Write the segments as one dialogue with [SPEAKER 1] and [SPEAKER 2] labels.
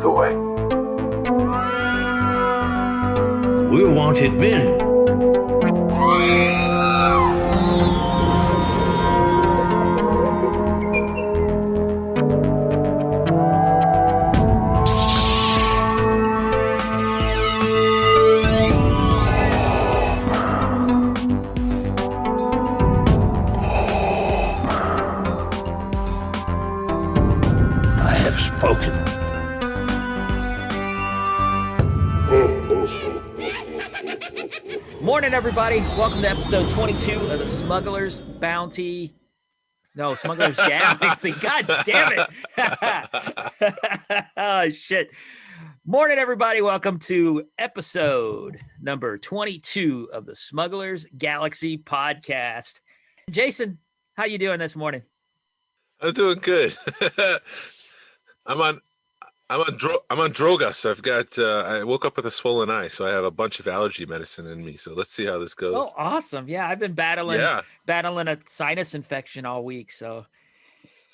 [SPEAKER 1] toy.
[SPEAKER 2] We're wanted men.
[SPEAKER 3] I have spoken.
[SPEAKER 4] Morning, everybody. Welcome to episode 22 of the Smuggler's Bounty. No, Smuggler's Galaxy. God damn it. Oh, shit. Morning, everybody. Welcome to episode number 22 of the Smuggler's Galaxy podcast. Jason, how you doing this morning?
[SPEAKER 5] I'm doing good. I'm on droga, so I've got. I woke up with a swollen eye, so I have a bunch of allergy medicine in me. So let's see how this goes.
[SPEAKER 4] Oh, awesome! Yeah, I've been battling a sinus infection all week. So,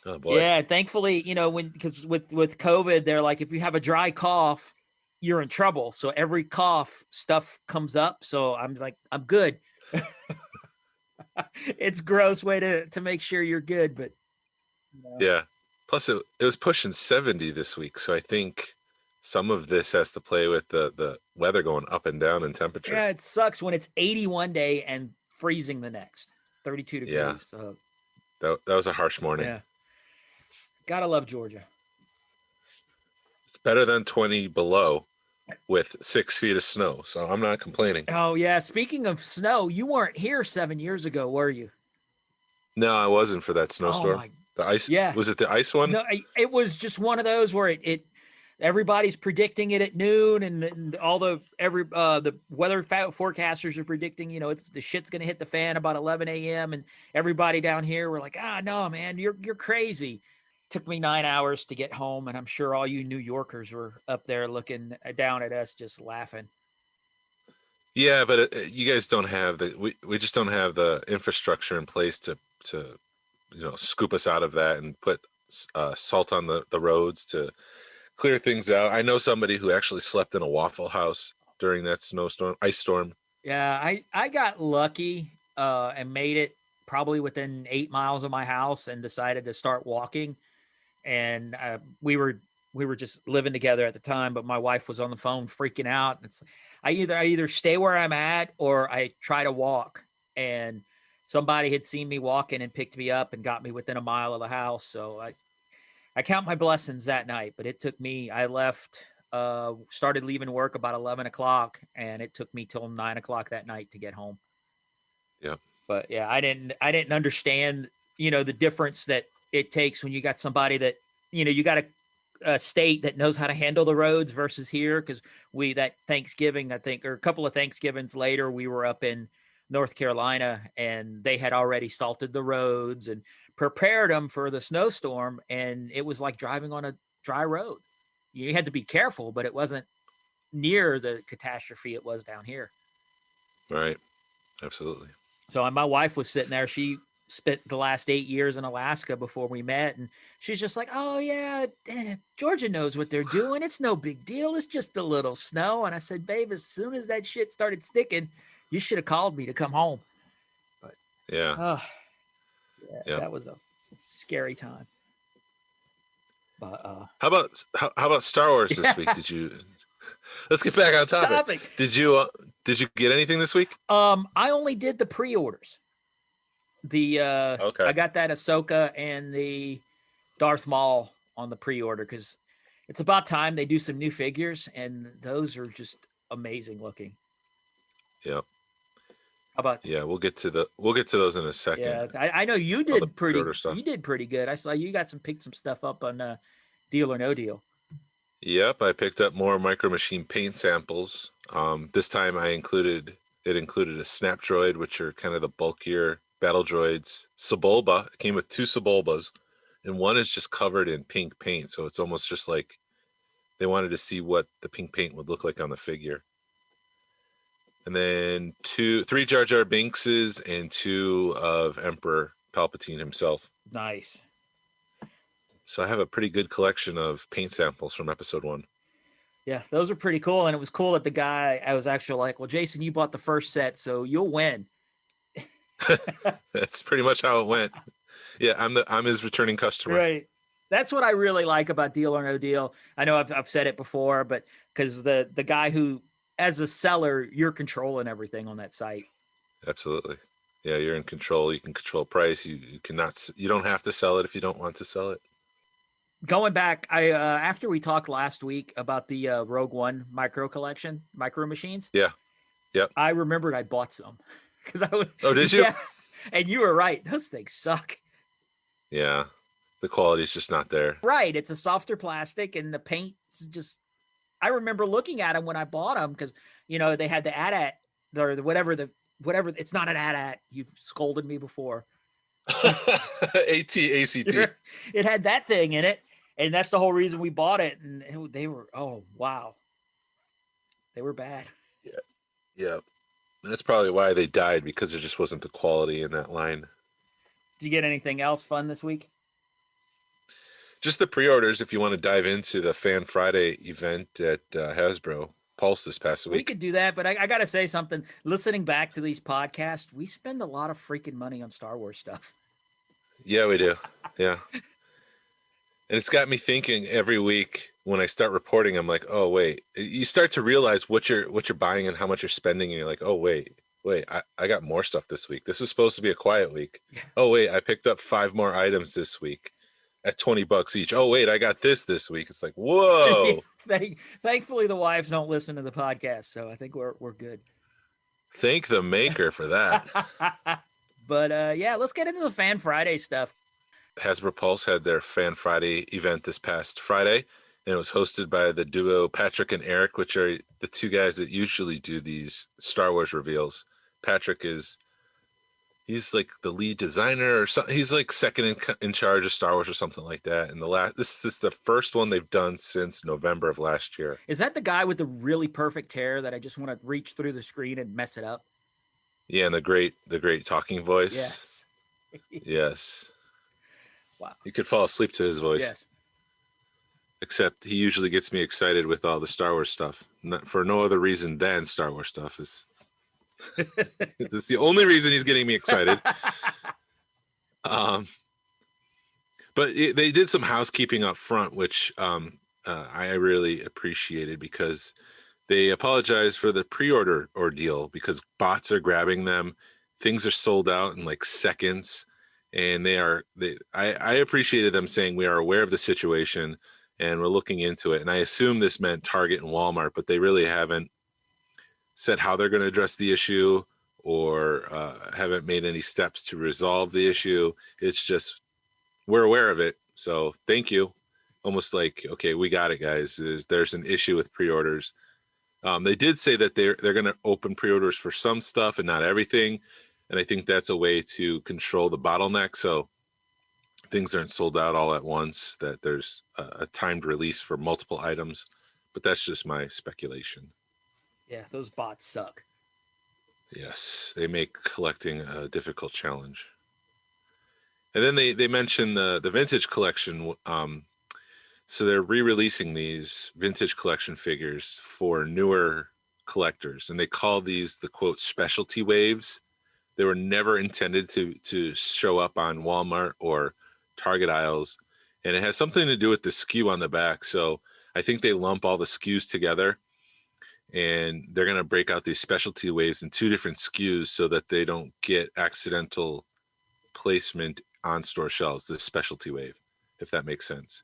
[SPEAKER 5] oh boy.
[SPEAKER 4] Yeah, thankfully, because with COVID, they're like, if you have a dry cough, you're in trouble. So every cough stuff comes up. So I'm like, I'm good. It's a gross way to make sure you're good, but
[SPEAKER 5] yeah. Plus, it was pushing 70 this week, so I think some of this has to play with the weather going up and down in temperature.
[SPEAKER 4] Yeah, it sucks when it's 80 one day and freezing the next, 32 degrees.
[SPEAKER 5] Yeah,
[SPEAKER 4] so.
[SPEAKER 5] that was a harsh morning.
[SPEAKER 4] Yeah, gotta love Georgia.
[SPEAKER 5] It's better than 20 below with 6 feet of snow, so I'm not complaining.
[SPEAKER 4] Oh, yeah. Speaking of snow, you weren't here 7 years ago, were you?
[SPEAKER 5] No, I wasn't for that snowstorm.
[SPEAKER 4] Oh,
[SPEAKER 5] the ice.
[SPEAKER 4] Yeah.
[SPEAKER 5] Was it the ice one?
[SPEAKER 4] No, it was just one of those where it everybody's predicting it at noon, and all the weather forecasters are predicting, it's the shit's gonna hit the fan about 11 a.m. and everybody down here were like, no, man, you're crazy. Took me 9 hours to get home, and I'm sure all you New Yorkers were up there looking down at us, just laughing.
[SPEAKER 5] Yeah, but you guys don't have we just don't have the infrastructure in place to scoop us out of that and put salt on the roads to clear things out. I know somebody who actually slept in a Waffle House during that ice storm.
[SPEAKER 4] Yeah, I got lucky and made it probably within 8 miles of my house and decided to start walking. And we were just living together at the time, but my wife was on the phone freaking out. It's I either stay where I'm at or I try to walk. And somebody had seen me walking and picked me up and got me within a mile of the house. So I count my blessings that night, but it took me, I left, started leaving work about 11 o'clock, and it took me till 9 o'clock that night to get home.
[SPEAKER 5] Yeah.
[SPEAKER 4] But yeah, I didn't understand, the difference that it takes when you got somebody that, you got a state that knows how to handle the roads versus here. Cause that Thanksgiving, I think, or a couple of Thanksgivings later, we were up in North Carolina, and they had already salted the roads and prepared them for the snowstorm. And it was like driving on a dry road. You had to be careful, but it wasn't near the catastrophe it was down here.
[SPEAKER 5] Right. Absolutely.
[SPEAKER 4] So my wife was sitting there. She spent the last 8 years in Alaska before we met. And she's just like, oh yeah, Georgia knows what they're doing. It's no big deal. It's just a little snow. And I said, babe, as soon as that shit started sticking, you should have called me to come home. But
[SPEAKER 5] yeah,
[SPEAKER 4] that was a scary time. But
[SPEAKER 5] how about Star Wars this week? Did you? Let's get back on topic. Did you get anything this week?
[SPEAKER 4] I only did the pre-orders.
[SPEAKER 5] Okay.
[SPEAKER 4] I got that Ahsoka and the Darth Maul on the pre-order because it's about time they do some new figures, and those are just amazing looking.
[SPEAKER 5] Yep.
[SPEAKER 4] How about?
[SPEAKER 5] Yeah, we'll get to those in a second.
[SPEAKER 4] Yeah, I know you did pretty. You did pretty good. I saw you picked some stuff up on Deal or No Deal.
[SPEAKER 5] Yep, I picked up more Micro Machine paint samples. This time it included a Snap Droid, which are kind of the bulkier battle droids. Sebulba, it came with 2 Sebulbas, and one is just covered in pink paint, so it's almost just like they wanted to see what the pink paint would look like on the figure. And then 3 Jar Jar Binkses and 2 of Emperor Palpatine himself.
[SPEAKER 4] Nice.
[SPEAKER 5] So I have a pretty good collection of paint samples from episode 1.
[SPEAKER 4] Yeah, those are pretty cool. And it was cool that the guy, I was actually like, well, Jason, you bought the first set, so you'll win.
[SPEAKER 5] That's pretty much how it went. Yeah, I'm his returning customer.
[SPEAKER 4] Right. That's what I really like about Deal or No Deal. I know I've said it before, but because the guy who, as a seller, you're controlling everything on that site.
[SPEAKER 5] Absolutely. Yeah, you're in control. You can control price. You cannot. You don't have to sell it if you don't want to sell it.
[SPEAKER 4] Going back, I after we talked last week about the Rogue One micro collection, micro machines.
[SPEAKER 5] Yeah. Yep.
[SPEAKER 4] I remembered I bought some because I would.
[SPEAKER 5] Oh, did you?
[SPEAKER 4] Yeah, and you were right. Those things suck.
[SPEAKER 5] Yeah, the quality's just not there.
[SPEAKER 4] Right, it's a softer plastic, and the paint is just. I remember looking at them when I bought them because they had the AT-AT or whatever. It's not an AT-AT. You've scolded me before.
[SPEAKER 5] ACT.
[SPEAKER 4] It had that thing in it, and that's the whole reason we bought it. And they were, oh wow, they were bad.
[SPEAKER 5] Yeah. That's probably why they died, because there just wasn't the quality in that line.
[SPEAKER 4] Did you get anything else fun this week?
[SPEAKER 5] Just the pre-orders. If you want to dive into the Fan Friday event at Hasbro Pulse this past week,
[SPEAKER 4] We could do that, but I got to say something. Listening back to these podcasts, we spend a lot of freaking money on Star Wars stuff.
[SPEAKER 5] Yeah, we do. Yeah. And it's got me thinking every week when I start reporting, I'm like, oh, wait. You start to realize what you're buying and how much you're spending. And you're like, oh, wait, I got more stuff this week. This was supposed to be a quiet week. Oh, wait, I picked up 5 more items this week at $20 each. Oh, wait, I got this week. It's like, whoa.
[SPEAKER 4] Thankfully, the wives don't listen to the podcast, so I think we're good.
[SPEAKER 5] Thank the maker for that.
[SPEAKER 4] But yeah, let's get into the Fan Friday stuff.
[SPEAKER 5] Hasbro Pulse had their Fan Friday event this past Friday, and it was hosted by the duo Patrick and Eric, which are the 2 guys that usually do these Star Wars reveals. Patrick he's like the lead designer or something. He's like second in charge of Star Wars or something like that. And this is the first one they've done since November of last year.
[SPEAKER 4] Is that the guy with the really perfect hair that I just want to reach through the screen and mess it up?
[SPEAKER 5] Yeah, and the great talking voice.
[SPEAKER 4] Yes.
[SPEAKER 5] Yes.
[SPEAKER 4] Wow.
[SPEAKER 5] You could fall asleep to his voice.
[SPEAKER 4] Yes.
[SPEAKER 5] Except he usually gets me excited with all the Star Wars stuff. For no other reason than Star Wars stuff. That's the only reason he's getting me excited. But they did some housekeeping up front, which I really appreciated, because they apologized for the pre-order ordeal because bots are grabbing them. Things are sold out in like seconds. And I appreciated them saying we are aware of the situation and we're looking into it. And I assume this meant Target and Walmart, but they really haven't said how they're going to address the issue or haven't made any steps to resolve the issue. It's just, we're aware of it. So thank you. Almost like, okay, we got it, guys. There's an issue with pre-orders. They did say that they're going to open pre-orders for some stuff and not everything. And I think that's a way to control the bottleneck. So things aren't sold out all at once, that there's a timed release for multiple items. But that's just my speculation.
[SPEAKER 4] Yeah, those bots suck.
[SPEAKER 5] Yes, they make collecting a difficult challenge. And then they mentioned the vintage collection. So they're re-releasing these vintage collection figures for newer collectors. And they call these the, quote, specialty waves. They were never intended to show up on Walmart or Target aisles. And it has something to do with the SKU on the back. So I think they lump all the SKUs together. And they're going to break out these specialty waves in 2 different SKUs so that they don't get accidental placement on store shelves, the specialty wave, if that makes sense.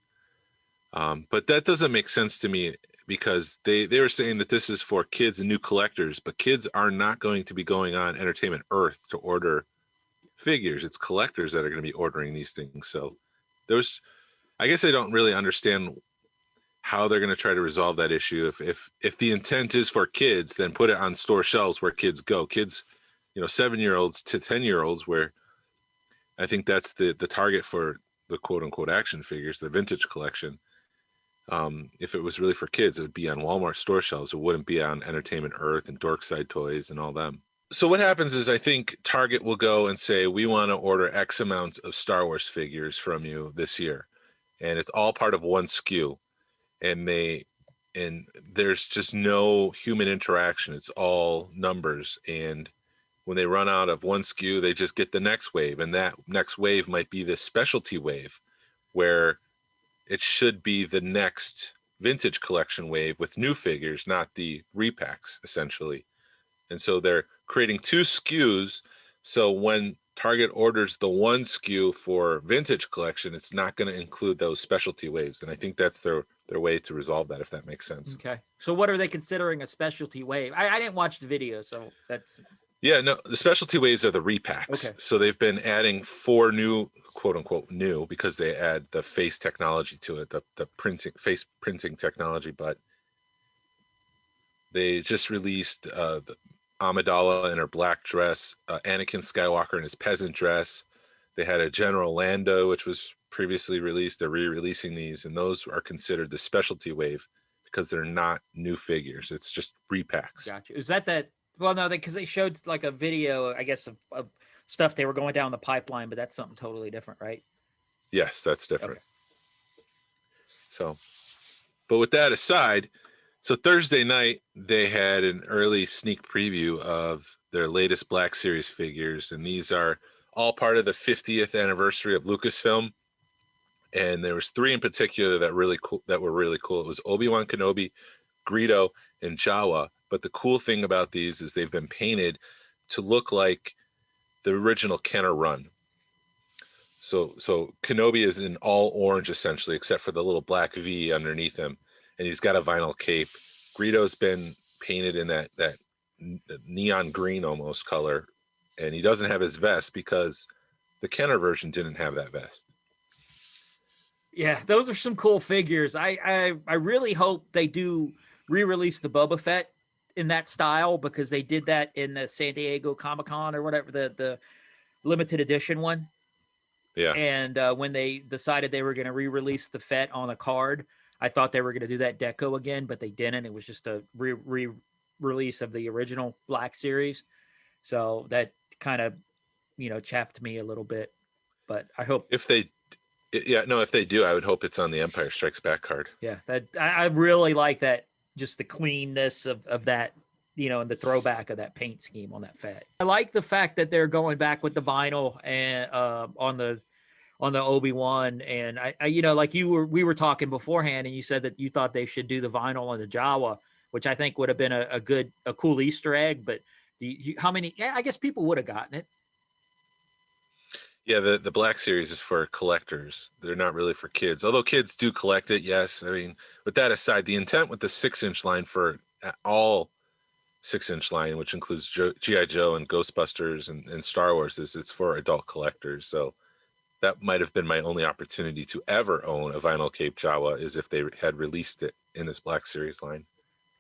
[SPEAKER 5] But that doesn't make sense to me, because they were saying that this is for kids and new collectors, but kids are not going to be going on Entertainment Earth to order figures. It's collectors that are going to be ordering these things. So I guess I don't really understand how they're going to try to resolve that issue. If the intent is for kids, then put it on store shelves where kids go. Kids, 7-year-olds to 10-year-olds, where I think that's the target for the quote unquote action figures, the vintage collection. If it was really for kids, it would be on Walmart store shelves. It wouldn't be on Entertainment Earth and Dorkside Toys and all them. So what happens is, I think Target will go and say, we want to order X amount of Star Wars figures from you this year. And it's all part of one SKU. And they and there's just no human interaction. It's all numbers. And when they run out of one SKU, they just get the next wave. And that next wave might be this specialty wave where it should be the next vintage collection wave with new figures, not the repacks, essentially. And so they're creating two SKUs. So when Target orders the one SKU for vintage collection, it's not going to include those specialty waves. And I think that's their way to resolve that, if that makes sense.
[SPEAKER 4] Okay. So what are they considering a specialty wave? I didn't watch the video, so that's...
[SPEAKER 5] Yeah, no, the specialty waves are the repacks.
[SPEAKER 4] Okay.
[SPEAKER 5] So they've been adding 4 new, quote unquote, new, because they add the face technology to it, the face printing technology. But they just released the Amidala in her black dress, Anakin Skywalker in his peasant dress. They had a General Lando, which was previously released. They're re-releasing these, and those are considered the specialty wave because they're not new figures. It's just repacks.
[SPEAKER 4] Gotcha. Is that? Well, no, because they showed like a video, I guess, of stuff they were going down the pipeline, but that's something totally different, right?
[SPEAKER 5] Yes, that's different.
[SPEAKER 4] Okay.
[SPEAKER 5] So, but with that aside, so Thursday night, they had an early sneak preview of their latest Black Series figures, and these are all part of the 50th anniversary of Lucasfilm. And there was 3 in particular that were really cool. It was Obi-Wan Kenobi, Greedo, and Jawa. But the cool thing about these is they've been painted to look like the original Kenner run. So Kenobi is in all orange essentially, except for the little black V underneath him, and he's got a vinyl cape. Greedo's been painted in that neon green almost color, and he doesn't have his vest because the Kenner version didn't have that vest.
[SPEAKER 4] Yeah, those are some cool figures. I really hope they do re-release the Boba Fett in that style, because they did that in the San Diego Comic-Con or whatever, the limited edition one.
[SPEAKER 5] Yeah.
[SPEAKER 4] And when they decided they were going to re-release the Fett on a card, I thought they were going to do that deco again, but they didn't. It was just a re-release of the original Black Series. So that kind of, chapped me a little bit. But I hope
[SPEAKER 5] if they do, I would hope it's on the Empire Strikes Back card.
[SPEAKER 4] Yeah, that I really like that. Just the cleanness of that, and the throwback of that paint scheme on that Fett. I like the fact that they're going back with the vinyl and on the Obi-Wan, and I like we were talking beforehand, and you said that you thought they should do the vinyl on the Jawa, which I think would have been a cool Easter egg. But how many? I guess people would have gotten it.
[SPEAKER 5] Yeah, the Black Series is for collectors. They're not really for kids, although kids do collect it. Yes, I mean, with that aside, the intent with the 6-inch line for all 6-inch line, which includes G.I. Joe and Ghostbusters and Star Wars, is it's for adult collectors. So that might have been my only opportunity to ever own a vinyl cape Jawa, is if they had released it in this Black Series line.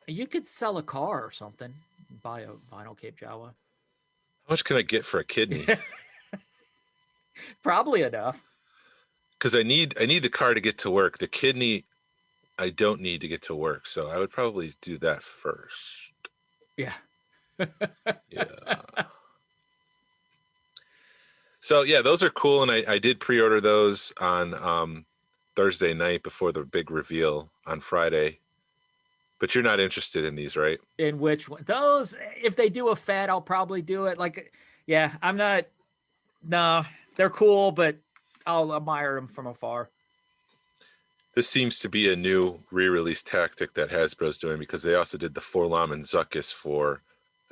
[SPEAKER 4] You could sell a car or something, buy a vinyl cape Jawa.
[SPEAKER 5] How much can I get for a kidney?
[SPEAKER 4] Probably enough.
[SPEAKER 5] Because I need the car to get to work. The kidney, I don't need to get to work. So I would probably do that first.
[SPEAKER 4] Yeah.
[SPEAKER 5] Yeah. So yeah, those are cool, and I did pre-order those on Thursday night before the big reveal on Friday. But you're not interested in these, right?
[SPEAKER 4] In which one? Those, if they do a Fett, I'll probably do it. Like, yeah, I'm not. No, they're cool, but I'll admire them from afar.
[SPEAKER 5] This seems to be a new re-release tactic that Hasbro's doing, because they also did the Forlom and Zuckuss for,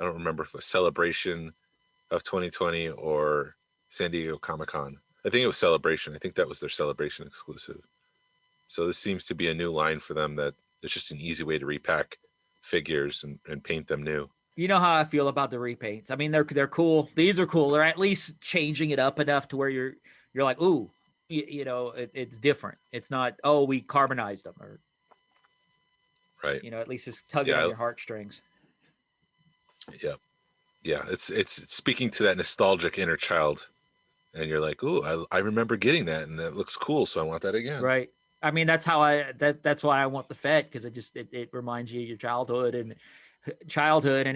[SPEAKER 5] I don't remember if it was Celebration of 2020 or San Diego Comic-Con. I think it was Celebration. I think that was their Celebration exclusive. So this seems to be a new line for them, that it's just an easy way to repack figures and paint them new.
[SPEAKER 4] You know how I feel about the repaints. I mean, they're cool. These are cool. They're at least changing it up enough to where you're like, ooh, it's different. It's not, oh, we carbonized them, or
[SPEAKER 5] right.
[SPEAKER 4] At least it's tugging on your heartstrings.
[SPEAKER 5] Yeah, yeah. It's speaking to that nostalgic inner child, and you're like, ooh, I remember getting that, and it looks cool, so I want that again.
[SPEAKER 4] Right. I mean, that's how that's why I want the Fett, because it reminds you of your childhood, and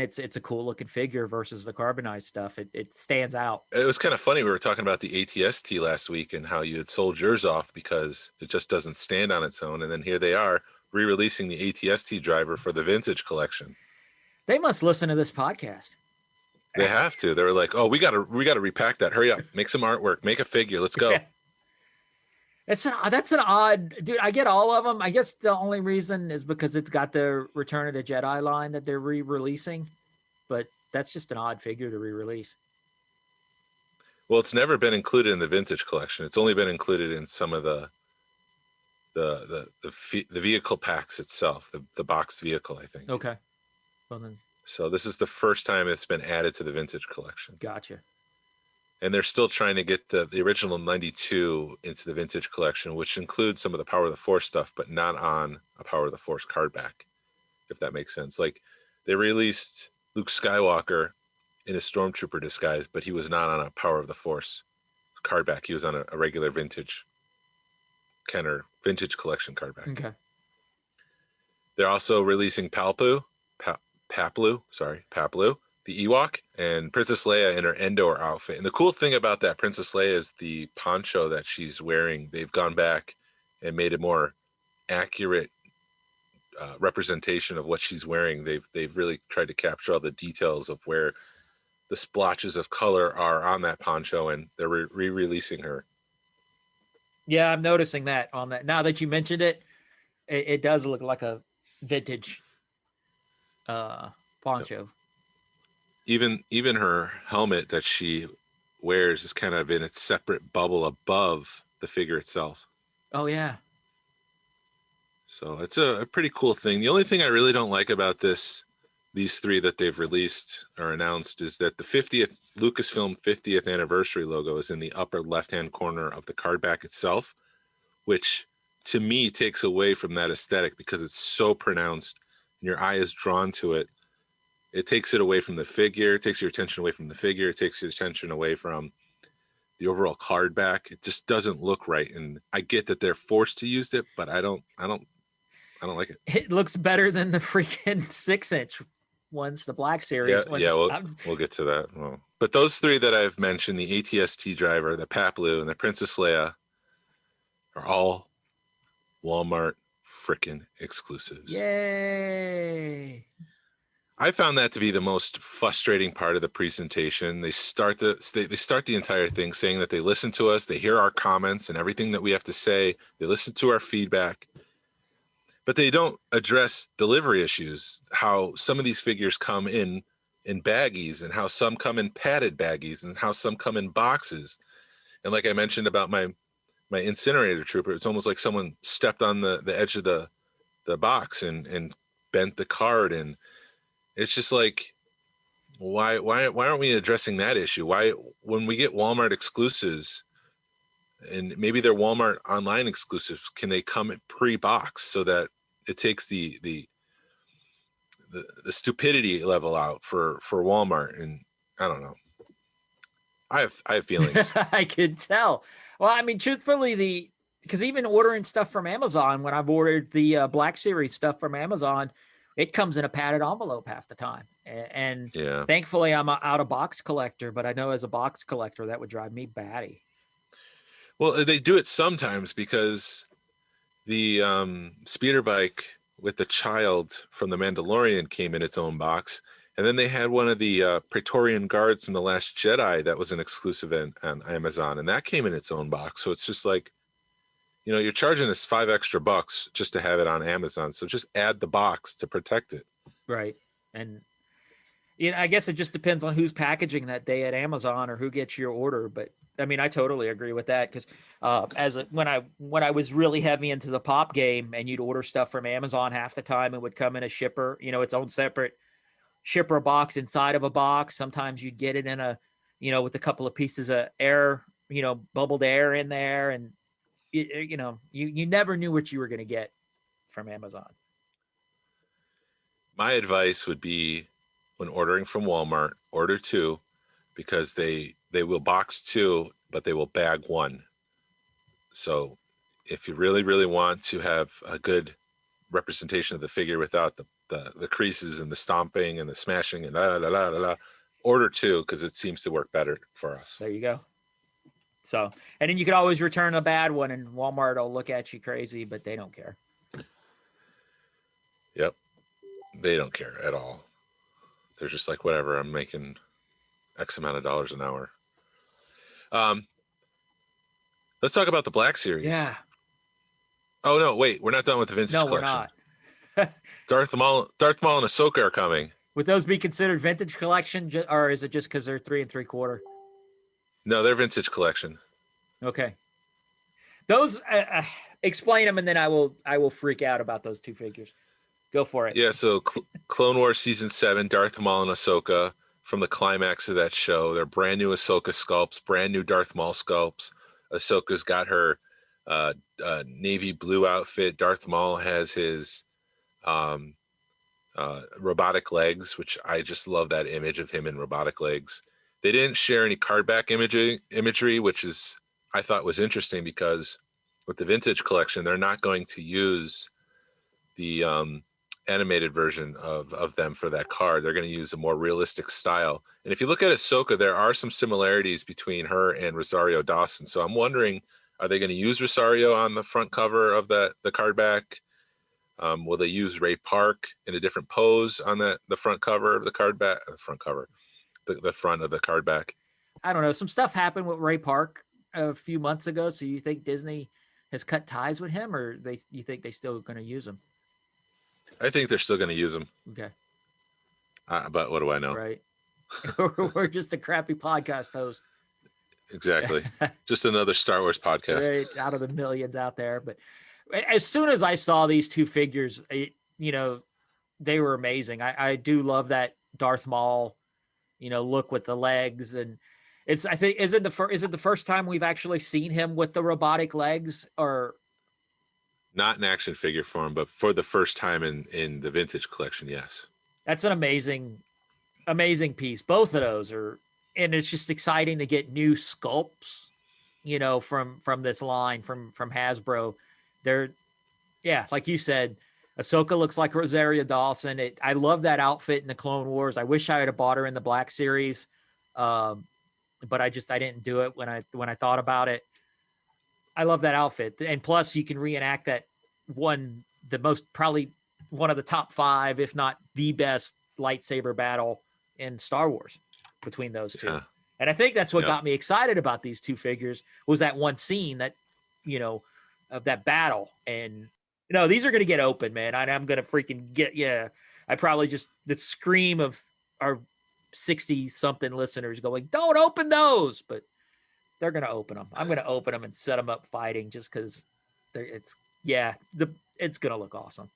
[SPEAKER 4] it's a cool looking figure versus the carbonized stuff. It stands out.
[SPEAKER 5] It was kind of funny. We were talking about the ATST last week and how you had sold yours off because it just doesn't stand on its own. And then here they are re-releasing the ATST driver for the vintage collection.
[SPEAKER 4] They must listen to this podcast.
[SPEAKER 5] They have to. They were like, "Oh, we gotta repack that. Hurry up, make some artwork, make a figure. Let's go."
[SPEAKER 4] That's an odd, dude. I get all of them. I guess the only reason is because it's got the Return of the Jedi line that they're re-releasing, but that's just an odd figure to re-release.
[SPEAKER 5] Well, it's never been included in the vintage collection. It's only been included in some of the vehicle packs itself, the boxed vehicle, I think.
[SPEAKER 4] Okay. Well then.
[SPEAKER 5] So this is the first time it's been added to the vintage collection.
[SPEAKER 4] Gotcha.
[SPEAKER 5] And they're still trying to get the original 92 into the vintage collection, which includes some of the Power of the Force stuff, but not on a Power of the Force card back, if that makes sense. Like, they released Luke Skywalker in a Stormtrooper disguise, but he was not on a Power of the Force card back. He was on a regular vintage Kenner vintage collection card back.
[SPEAKER 4] Okay.
[SPEAKER 5] They're also releasing Paplu, the Ewok, and Princess Leia in her Endor outfit. And the cool thing about that Princess Leia is the poncho that she's wearing. They've gone back and made a more accurate representation of what she's wearing. They've really tried to capture all the details of where the splotches of color are on that poncho, and they're re-releasing her.
[SPEAKER 4] Yeah, I'm noticing that on that. Now that you mentioned it, it does look like a vintage poncho.
[SPEAKER 5] Even her helmet that she wears is kind of in its separate bubble above the figure itself.
[SPEAKER 4] Oh yeah.
[SPEAKER 5] So it's a pretty cool thing. The only thing I really don't like about these three that they've released or announced is that the Lucasfilm 50th anniversary logo is in the upper left-hand corner of the card back itself, which to me takes away from that aesthetic because it's so pronounced and your eye is drawn to it. It takes it away from the figure, it takes your attention away from the figure, it takes your attention away from the overall card back. It just doesn't look right. And I get that they're forced to use it, but I don't like it.
[SPEAKER 4] It looks better than the freaking 6-inch ones, the Black Series ones.
[SPEAKER 5] Yeah, we'll get to that. Well, but those three that I've mentioned, the ATST driver, the Paplu, and the Princess Leia, are all Walmart frickin' exclusives.
[SPEAKER 4] Yay!
[SPEAKER 5] I found that to be the most frustrating part of the presentation. They start the entire thing saying that they listen to us, they hear our comments and everything that we have to say, they listen to our feedback, but they don't address delivery issues, how some of these figures come in baggies and how some come in padded baggies and how some come in boxes. And like I mentioned about my incinerator trooper, it's almost like someone stepped on the edge of the box and bent the card. And it's just like, why aren't we addressing that issue? Why, when we get Walmart exclusives, and maybe they're Walmart online exclusives, can they come pre-box so that it takes the stupidity level out for Walmart? And I don't know. I have feelings.
[SPEAKER 4] I could tell. Well, I mean, truthfully, because even ordering stuff from Amazon, when I've ordered the Black Series stuff from Amazon, it comes in a padded envelope half the time. And
[SPEAKER 5] yeah.
[SPEAKER 4] Thankfully, I'm an out-of-box collector, but I know as a box collector, that would drive me batty.
[SPEAKER 5] Well, they do it sometimes because the speeder bike with the child from The Mandalorian came in its own box. And then they had one of the Praetorian Guards from The Last Jedi that was an exclusive on Amazon, and that came in its own box. So it's just like, you're charging us $5 extra just to have it on Amazon. So just add the box to protect it. Right.
[SPEAKER 4] And I guess it just depends on who's packaging that day at Amazon or who gets your order. But I mean, I totally agree with that because when I was really heavy into the pop game and you'd order stuff from Amazon half the time, it would come in a shipper, its own separate shipper box inside of a box. Sometimes you'd get it in a, with a couple of pieces of air, bubbled air in there. And, you never knew what you were going to get from Amazon.
[SPEAKER 5] My advice would be when ordering from Walmart, order 2 because they will box 2, but they will bag 1. So if you really, really want to have a good representation of the figure without the creases and the stomping and the smashing and order 2 because it seems to work better for us.
[SPEAKER 4] There you go. So, and then you could always return a bad one and Walmart will look at you crazy, but they don't care.
[SPEAKER 5] Yep. They don't care at all. They're just like, whatever, I'm making X amount of dollars an hour. Let's talk about the Black Series.
[SPEAKER 4] Yeah.
[SPEAKER 5] Oh no, wait, we're not done with the vintage
[SPEAKER 4] No,
[SPEAKER 5] collection.
[SPEAKER 4] we're not.
[SPEAKER 5] Darth Maul and Ahsoka are coming.
[SPEAKER 4] Would those be considered vintage collection, or is it just because they're 3 3/4?
[SPEAKER 5] No, they're vintage collection.
[SPEAKER 4] Okay. Those explain them, and then I will freak out about those two figures. Go for it.
[SPEAKER 5] Yeah, so Clone Wars Season 7, Darth Maul and Ahsoka, from the climax of that show. They're brand new Ahsoka sculpts, brand new Darth Maul sculpts. Ahsoka's got her navy blue outfit. Darth Maul has his robotic legs, which I just love that image of him in robotic legs. They didn't share any cardback imagery, which is I thought was interesting because with the vintage collection, they're not going to use the animated version of them for that card. They're going to use a more realistic style. And if you look at Ahsoka, there are some similarities between her and Rosario Dawson. So I'm wondering, are they going to use Rosario on the front cover of the card back? Will they use Ray Park in a different pose on the front cover of the card back? The front of the card back.
[SPEAKER 4] I don't know. Some stuff happened with Ray Park a few months ago. So you think Disney has cut ties with him, or you think they still going to use him?
[SPEAKER 5] I think they're still going to use him.
[SPEAKER 4] Okay.
[SPEAKER 5] But what do I know?
[SPEAKER 4] Right. We're just a crappy podcast host.
[SPEAKER 5] Exactly. Just another Star Wars podcast.
[SPEAKER 4] Right, out of the millions out there. But as soon as I saw these two figures, they were amazing. I do love that Darth Maul, look with the legs. And I think, is it the first time we've actually seen him with the robotic legs, or
[SPEAKER 5] not in action figure form, but for the first time in the vintage collection? Yes.
[SPEAKER 4] That's an amazing piece. Both of those are, and it's just exciting to get new sculpts, from this line from Hasbro. They're, like you said, Ahsoka looks like Rosario Dawson. I love that outfit in the Clone Wars. I wish I had bought her in the Black Series, but I didn't do it when I thought about it. I love that outfit, and plus you can reenact that probably one of the top 5, if not the best lightsaber battle in Star Wars between those two. Yeah. And I think that's what got me excited about these two figures was that one scene that, of that battle. And, these are going to get open, man. I'm going to freaking I probably just the scream of our 60 something listeners going, don't open those, but they're going to open them. I'm going to open them and set them up fighting just because it's going to look awesome.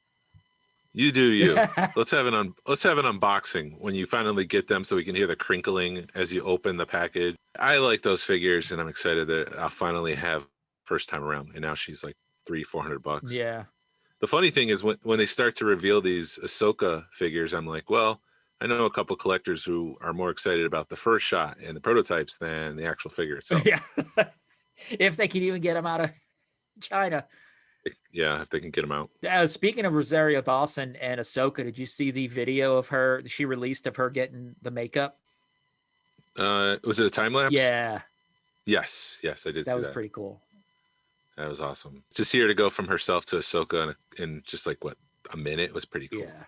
[SPEAKER 5] You do you. Let's have an unboxing when you finally get them, so we can hear the crinkling as you open the package. I like those figures, and I'm excited that I'll finally have first time around. And now she's like $300-400.
[SPEAKER 4] Yeah.
[SPEAKER 5] The funny thing is when they start to reveal these Ahsoka figures, I'm like, well, I know a couple collectors who are more excited about the first shot and the prototypes than the actual figure itself.
[SPEAKER 4] Yeah. If they can even get them out of China.
[SPEAKER 5] Yeah, if they can get them out.
[SPEAKER 4] Speaking of Rosario Dawson and Ahsoka, did you see the video of her she released of her getting the makeup?
[SPEAKER 5] Was it a time lapse?
[SPEAKER 4] Yeah.
[SPEAKER 5] Yes, I did see that.
[SPEAKER 4] That was pretty cool.
[SPEAKER 5] That was awesome. To see her to go from herself to Ahsoka in just like a minute was pretty cool.
[SPEAKER 4] Yeah.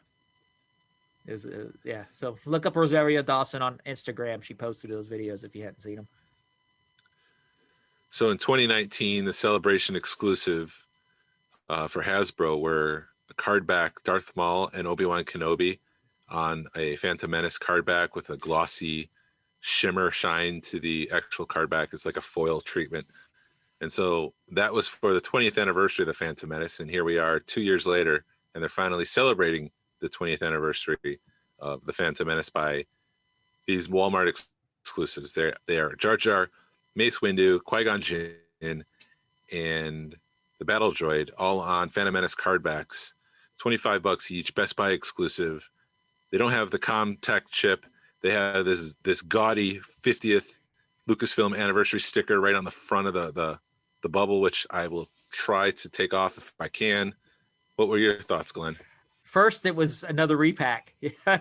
[SPEAKER 4] It was, So look up Rosario Dawson on Instagram. She posted those videos if you hadn't seen them.
[SPEAKER 5] So in 2019, the Celebration exclusive for Hasbro were a card back Darth Maul and Obi-Wan Kenobi on a Phantom Menace card back with a glossy shimmer shine to the actual card back. It's like a foil treatment. And so that was for the 20th anniversary of the Phantom Menace. And here we are 2 years later, and they're finally celebrating the 20th anniversary of the Phantom Menace by these Walmart exclusives. They are Jar Jar, Mace Windu, Qui-Gon Jinn, and the Battle Droid, all on Phantom Menace card backs. $25 each, Best Buy exclusive. They don't have the ComTech chip. They have this gaudy 50th Lucasfilm anniversary sticker right on the front of the bubble, which I will try to take off if I can. What were your thoughts, Glenn?
[SPEAKER 4] First, it was another repack.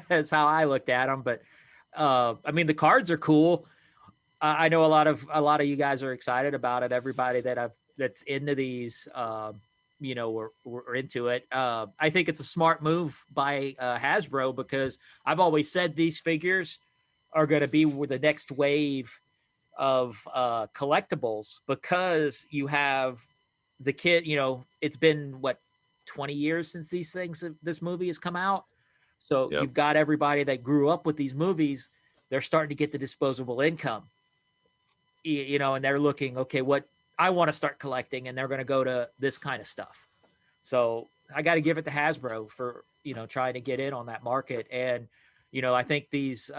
[SPEAKER 4] That's how I looked at them. But the cards are cool. I know a lot of you guys are excited about it. Everybody that's into these, were into it. I think it's a smart move by Hasbro, because I've always said these figures are going to be the next wave of collectibles, because you have the kid, it's been 20 years since this movie has come out. So
[SPEAKER 5] Yep.
[SPEAKER 4] you've got everybody that grew up with these movies. They're starting to get the disposable income, and they're looking, okay, what I want to start collecting, and they're going to go to this kind of stuff. So I got to give it to Hasbro for, trying to get in on that market. And, I think these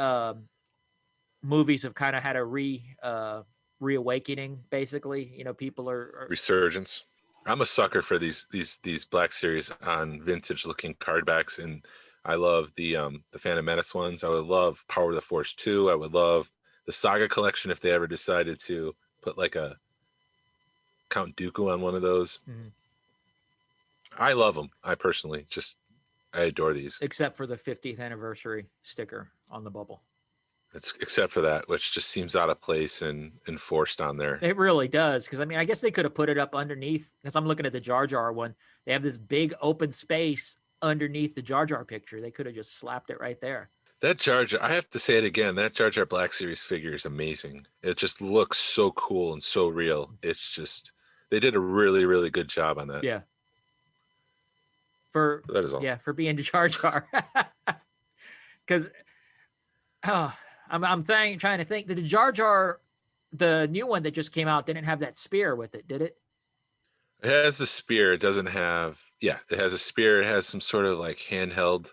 [SPEAKER 4] movies have kind of had a reawakening, basically. People are
[SPEAKER 5] Resurgence. I'm a sucker for these Black Series on vintage looking card backs, and I love the Phantom Menace ones. I would love Power of the Force 2. I would love the Saga collection if they ever decided to put like a Count Dooku on one of those.
[SPEAKER 4] Mhm.
[SPEAKER 5] I love them. I adore these.
[SPEAKER 4] Except for the 50th anniversary sticker on the bubble.
[SPEAKER 5] Except for that, which just seems out of place and enforced on there.
[SPEAKER 4] It really does, because I guess they could have put it up underneath, because I'm looking at the Jar Jar one. They have this big open space underneath the Jar Jar picture. They could have just slapped it right there.
[SPEAKER 5] That Jar Jar, I have to say it again, that Jar Jar Black Series figure is amazing. It just looks so cool and so real. It's just, they did a really, really good job on that.
[SPEAKER 4] Yeah.
[SPEAKER 5] That is all.
[SPEAKER 4] Yeah, for being Jar Jar. Because I'm trying to think. Did the Jar Jar, the new one that just came out, didn't have that spear with it, did it?
[SPEAKER 5] It has the spear. It doesn't have, it has a spear. It has some sort of like handheld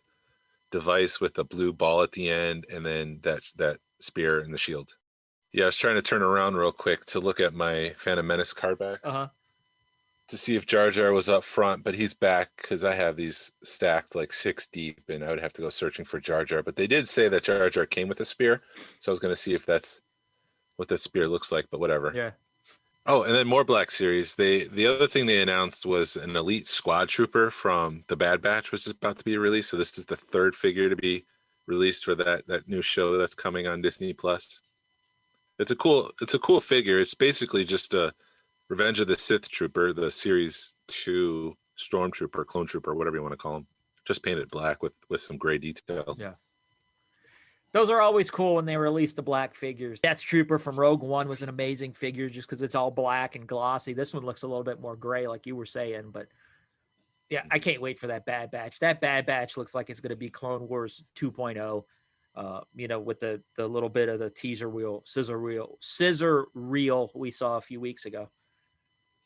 [SPEAKER 5] device with a blue ball at the end, and then that spear and the shield. Yeah, I was trying to turn around real quick to look at my Phantom Menace card backs to see if Jar Jar was up front, but he's back because I have these stacked like 6 deep, and I would have to go searching for Jar Jar. But they did say that Jar Jar came with a spear, so I was going to see if that's what the spear looks like, but whatever.
[SPEAKER 4] Yeah.
[SPEAKER 5] Oh, and then more Black Series. The other thing they announced was an Elite Squad Trooper from the Bad Batch, which is about to be released. So this is the 3rd figure to be released for that new show that's coming on Disney Plus. It's a cool figure. It's basically just a Revenge of the Sith Trooper, the Series 2 Stormtrooper, Clone Trooper, whatever you want to call him, just painted black with some gray detail.
[SPEAKER 4] Yeah. Those are always cool when they release the black figures. Death Trooper from Rogue One was an amazing figure just because it's all black and glossy. This one looks a little bit more gray, like you were saying. But yeah, I can't wait for that Bad Batch. That Bad Batch looks like it's going to be Clone Wars 2.0. With the little bit of the scissor reel we saw a few weeks ago.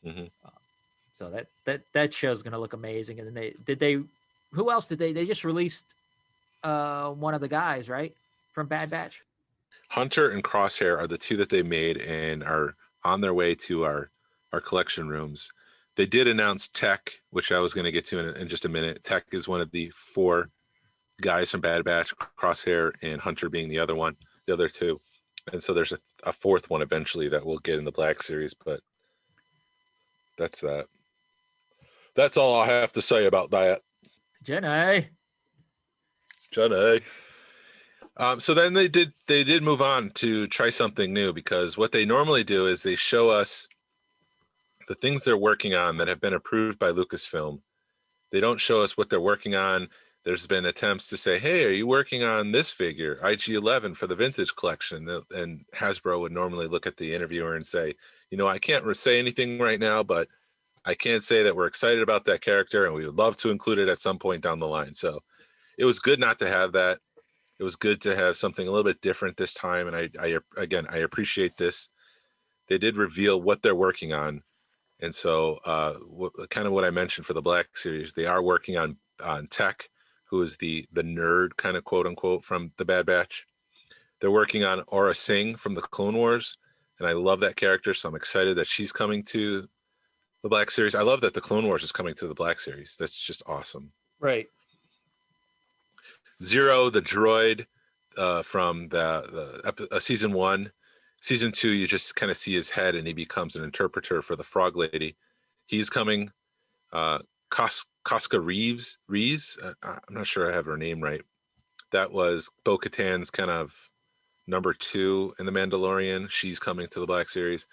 [SPEAKER 5] Mm-hmm.
[SPEAKER 4] So that show's going to look amazing. And then who else did they just released one of the guys, right? From Bad Batch.
[SPEAKER 5] Hunter and Crosshair are the 2 that they made and are on their way to our collection rooms. They did announce Tech, which I was going to get to in just a minute. Tech is one of the 4 guys from Bad Batch, Crosshair and Hunter being the other 2. And so there's a 4th one eventually that we'll get in the Black Series, but that's that. That's all I have to say about that.
[SPEAKER 4] Jenny.
[SPEAKER 5] So then they did move on to try something new, because what they normally do is they show us the things they're working on that have been approved by Lucasfilm. They don't show us what they're working on. There's been attempts to say, hey, are you working on this figure, IG-11 for the vintage collection? And Hasbro would normally look at the interviewer and say, I can't say anything right now, but I can say that we're excited about that character and we would love to include it at some point down the line. So it was good not to have that. It was good to have something a little bit different this time. And I appreciate this. They did reveal what they're working on. And so kind of what I mentioned for the Black Series, they are working on Tech, who is the nerd kind of quote unquote from the Bad Batch. They're working on Aura Singh from the Clone Wars. And I love that character. So I'm excited that she's coming to the Black Series. I love that the Clone Wars is coming to the Black Series. That's just awesome.
[SPEAKER 4] Right.
[SPEAKER 5] Zero, the droid from the season 1. Season 2, you just kind of see his head and he becomes an interpreter for the Frog Lady. He's coming. Casca Reeves. I'm not sure I have her name right. That was Bo-Katan's kind of number 2 in The Mandalorian. She's coming to the Black Series.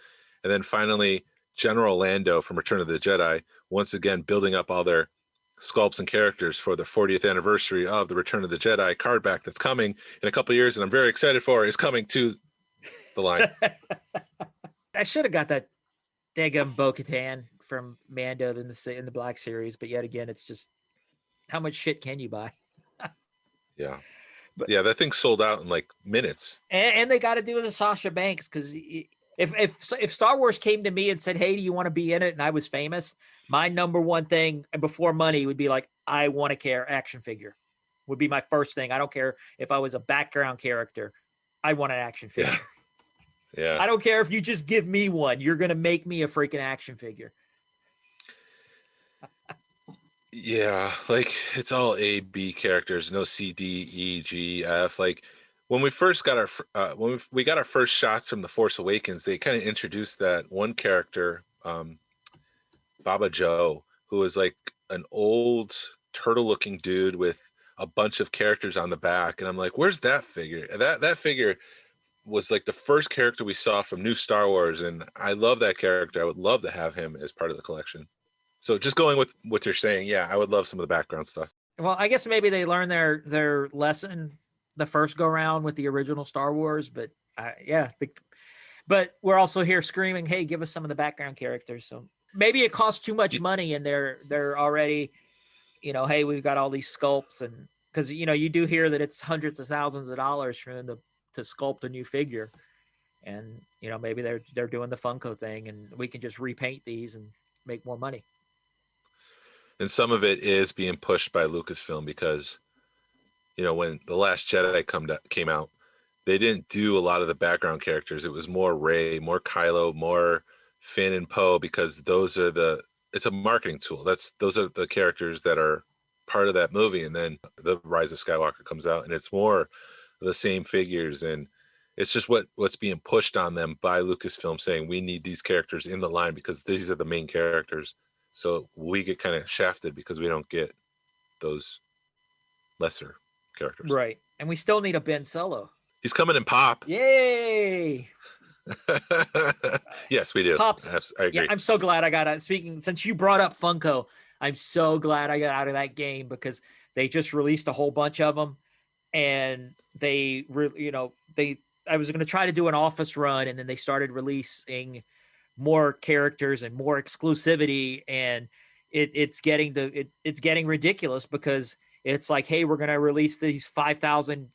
[SPEAKER 5] And then finally, General Lando from Return of the Jedi, once again building up all their sculpts and characters for the 40th anniversary of the Return of the Jedi card back that's coming in a couple of years, and I'm very excited for, is coming to the line.
[SPEAKER 4] I should have got that daggum Bo-Katan from Mando in the Black Series, but yet again, it's just how much shit can you buy?
[SPEAKER 5] Yeah.
[SPEAKER 4] But,
[SPEAKER 5] yeah, that thing sold out in like minutes.
[SPEAKER 4] And they got to do the Sasha Banks, because if Star Wars came to me and said, "Hey, do you want to be in it?" and I was famous, my number one thing before money would be like, I want a action figure. Would be my first thing. I don't care if I was a background character. I want an action figure.
[SPEAKER 5] Yeah.
[SPEAKER 4] I don't care if you just give me one. You're going to make me a freaking action figure.
[SPEAKER 5] Yeah, like it's all A, B characters, no C, D, E, G, F. Like when we first got our we got our first shots from The Force Awakens, they kind of introduced that one character, Baba Joe, who was like an old turtle-looking dude with a bunch of characters on the back, and I'm like, where's that figure? That figure was like the first character we saw from new Star Wars, and I love that character. I would love to have him as part of the collection. So just going with what you're saying, yeah, I would love some of the background stuff.
[SPEAKER 4] Well, I guess maybe they learned their lesson the first go round with the original Star Wars, but but we're also here screaming, "Hey, give us some of the background characters." So maybe it costs too much money, and they're already, hey, we've got all these sculpts, and because you do hear that it's hundreds of thousands of dollars for them to sculpt a new figure, and maybe they're doing the Funko thing, and we can just repaint these and make more money.
[SPEAKER 5] And some of it is being pushed by Lucasfilm because, when The Last Jedi came out, they didn't do a lot of the background characters. It was more Rey, more Kylo, more Finn and Poe, because it's a marketing tool. Those are the characters that are part of that movie. And then The Rise of Skywalker comes out, and it's more the same figures. And it's just what's being pushed on them by Lucasfilm, saying we need these characters in the line because these are the main characters. So we get kind of shafted because we don't get those lesser characters.
[SPEAKER 4] Right. And we still need a Ben Solo.
[SPEAKER 5] He's coming in Pop.
[SPEAKER 4] Yay!
[SPEAKER 5] Yes, we do.
[SPEAKER 4] Pops.
[SPEAKER 5] I agree.
[SPEAKER 4] Yeah, I'm so glad I got out. Since you brought up Funko, I'm so glad I got out of that game because they just released a whole bunch of them, and I was going to try to do an office run, and then they started releasing more characters and more exclusivity, and it's getting ridiculous because it's like, hey, we're going to release these 5,000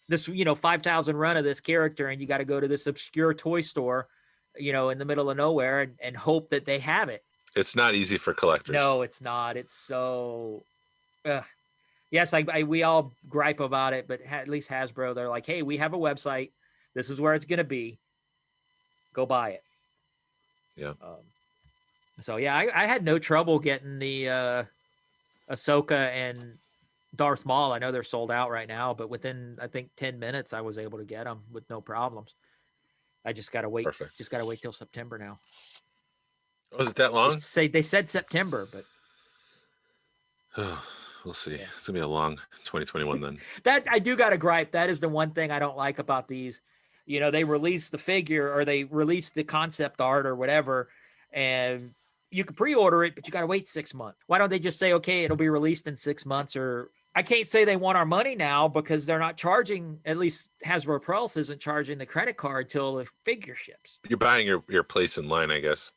[SPEAKER 4] run of this character, and you got to go to this obscure toy store, in the middle of nowhere and hope that they have it.
[SPEAKER 5] It's not easy for collectors.
[SPEAKER 4] No, it's not. It's so, yes, we all gripe about it, but at least Hasbro, they're like, hey, we have a website. This is where it's going to be. Go buy it.
[SPEAKER 5] Yeah.
[SPEAKER 4] So yeah, I had no trouble getting the Ahsoka and Darth Maul. I know they're sold out right now, but within I think 10 minutes I was able to get them with no problems. I just gotta wait.
[SPEAKER 5] Perfect.
[SPEAKER 4] Just gotta wait till September now.
[SPEAKER 5] Was it that long?
[SPEAKER 4] They said September, but
[SPEAKER 5] we'll see. Yeah. It's gonna be a long 2021 then.
[SPEAKER 4] That I do got a gripe. That is the one thing I don't like about these. They release the figure or they release the concept art or whatever, and you can pre-order it, but you got to wait 6 months. Why don't they just say, okay, it'll be released in 6 months? Or I can't say they want our money now because they're not charging, at least Hasbro Pulse isn't charging the credit card till the figure ships.
[SPEAKER 5] You're buying your place in line, I guess.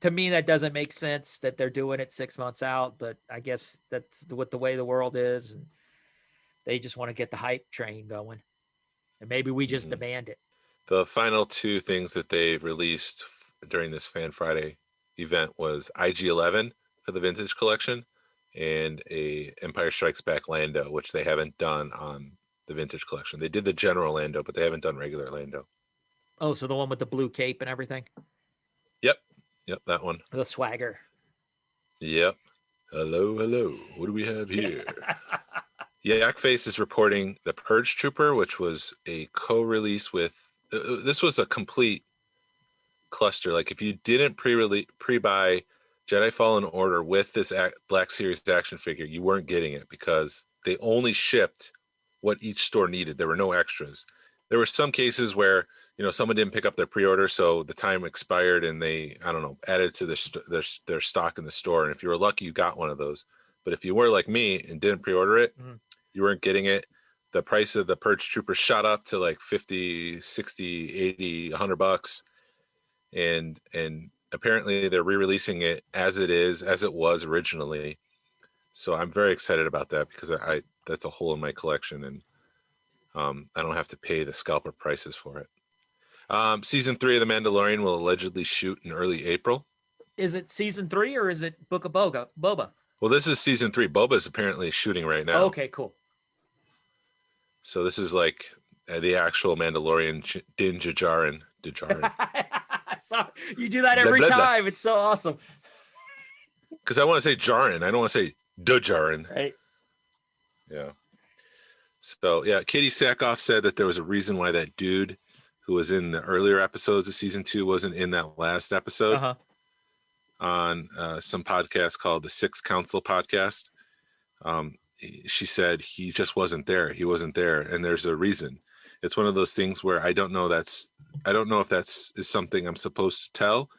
[SPEAKER 4] To me, that doesn't make sense that they're doing it 6 months out, but I guess that's what the way the world is. And they just want to get the hype train going. And maybe we just demand it.
[SPEAKER 5] The final two things that they released during this Fan Friday event was IG-11 for the vintage collection and a Empire Strikes Back Lando, which they haven't done on the vintage collection. They did the general Lando, but they haven't done regular Lando.
[SPEAKER 4] Oh, so the one with the blue cape and everything?
[SPEAKER 5] Yep, that one.
[SPEAKER 4] The swagger.
[SPEAKER 5] Yep. Hello. What do we have here? Yakface is reporting the Purge Trooper, which was a co-release with... this was a complete cluster. Like if you didn't pre-buy Jedi Fallen Order with this Black Series action figure, you weren't getting it because they only shipped what each store needed. There were no extras. There were some cases where someone didn't pick up their pre-order, so the time expired, and they, I don't know, added to their stock in the store. And if you were lucky, you got one of those. But if you were like me and didn't pre-order it, you weren't getting it. The price of the Purge Trooper shot up to like 50, 60, 80, $100. And apparently they're re-releasing it as it was originally. So I'm very excited about that, because that's a hole in my collection, and I don't have to pay the scalper prices for it. Season 3 of The Mandalorian will allegedly shoot in early April.
[SPEAKER 4] Is it season 3 or is it Book of Boba?
[SPEAKER 5] Well, this is season 3. Boba is apparently shooting right now.
[SPEAKER 4] Okay, cool.
[SPEAKER 5] So this is like the actual Mandalorian Din Djarin.
[SPEAKER 4] So you do that every time. It's so awesome.
[SPEAKER 5] Because I want to say Djarin. I don't want to say Djarin.
[SPEAKER 4] Right.
[SPEAKER 5] Yeah. So, yeah, Katie Sackhoff said that there was a reason why that dude who was in the earlier episodes of season 2 wasn't in that last episode on some podcast called the Sixth Council podcast. She said he just wasn't there. He wasn't there, and there's a reason. It's one of those things where I don't know if that's is something I'm supposed to tell.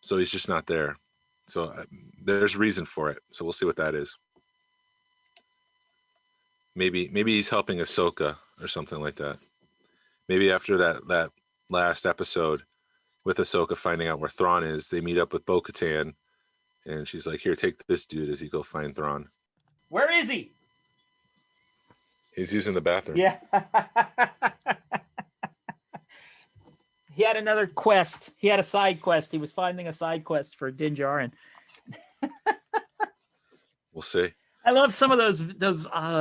[SPEAKER 5] So he's just not there. So there's reason for it. So we'll see what that is. Maybe he's helping Ahsoka or something like that. Maybe after that last episode with Ahsoka finding out where Thrawn is, they meet up with Bo-Katan, and she's like, "Here, take this dude," as you go find Thrawn.
[SPEAKER 4] Where is he?
[SPEAKER 5] He's using the bathroom.
[SPEAKER 4] Yeah. He had another quest. He had a side quest. He was finding a side quest for Din Djarin.
[SPEAKER 5] We'll see.
[SPEAKER 4] I love some of those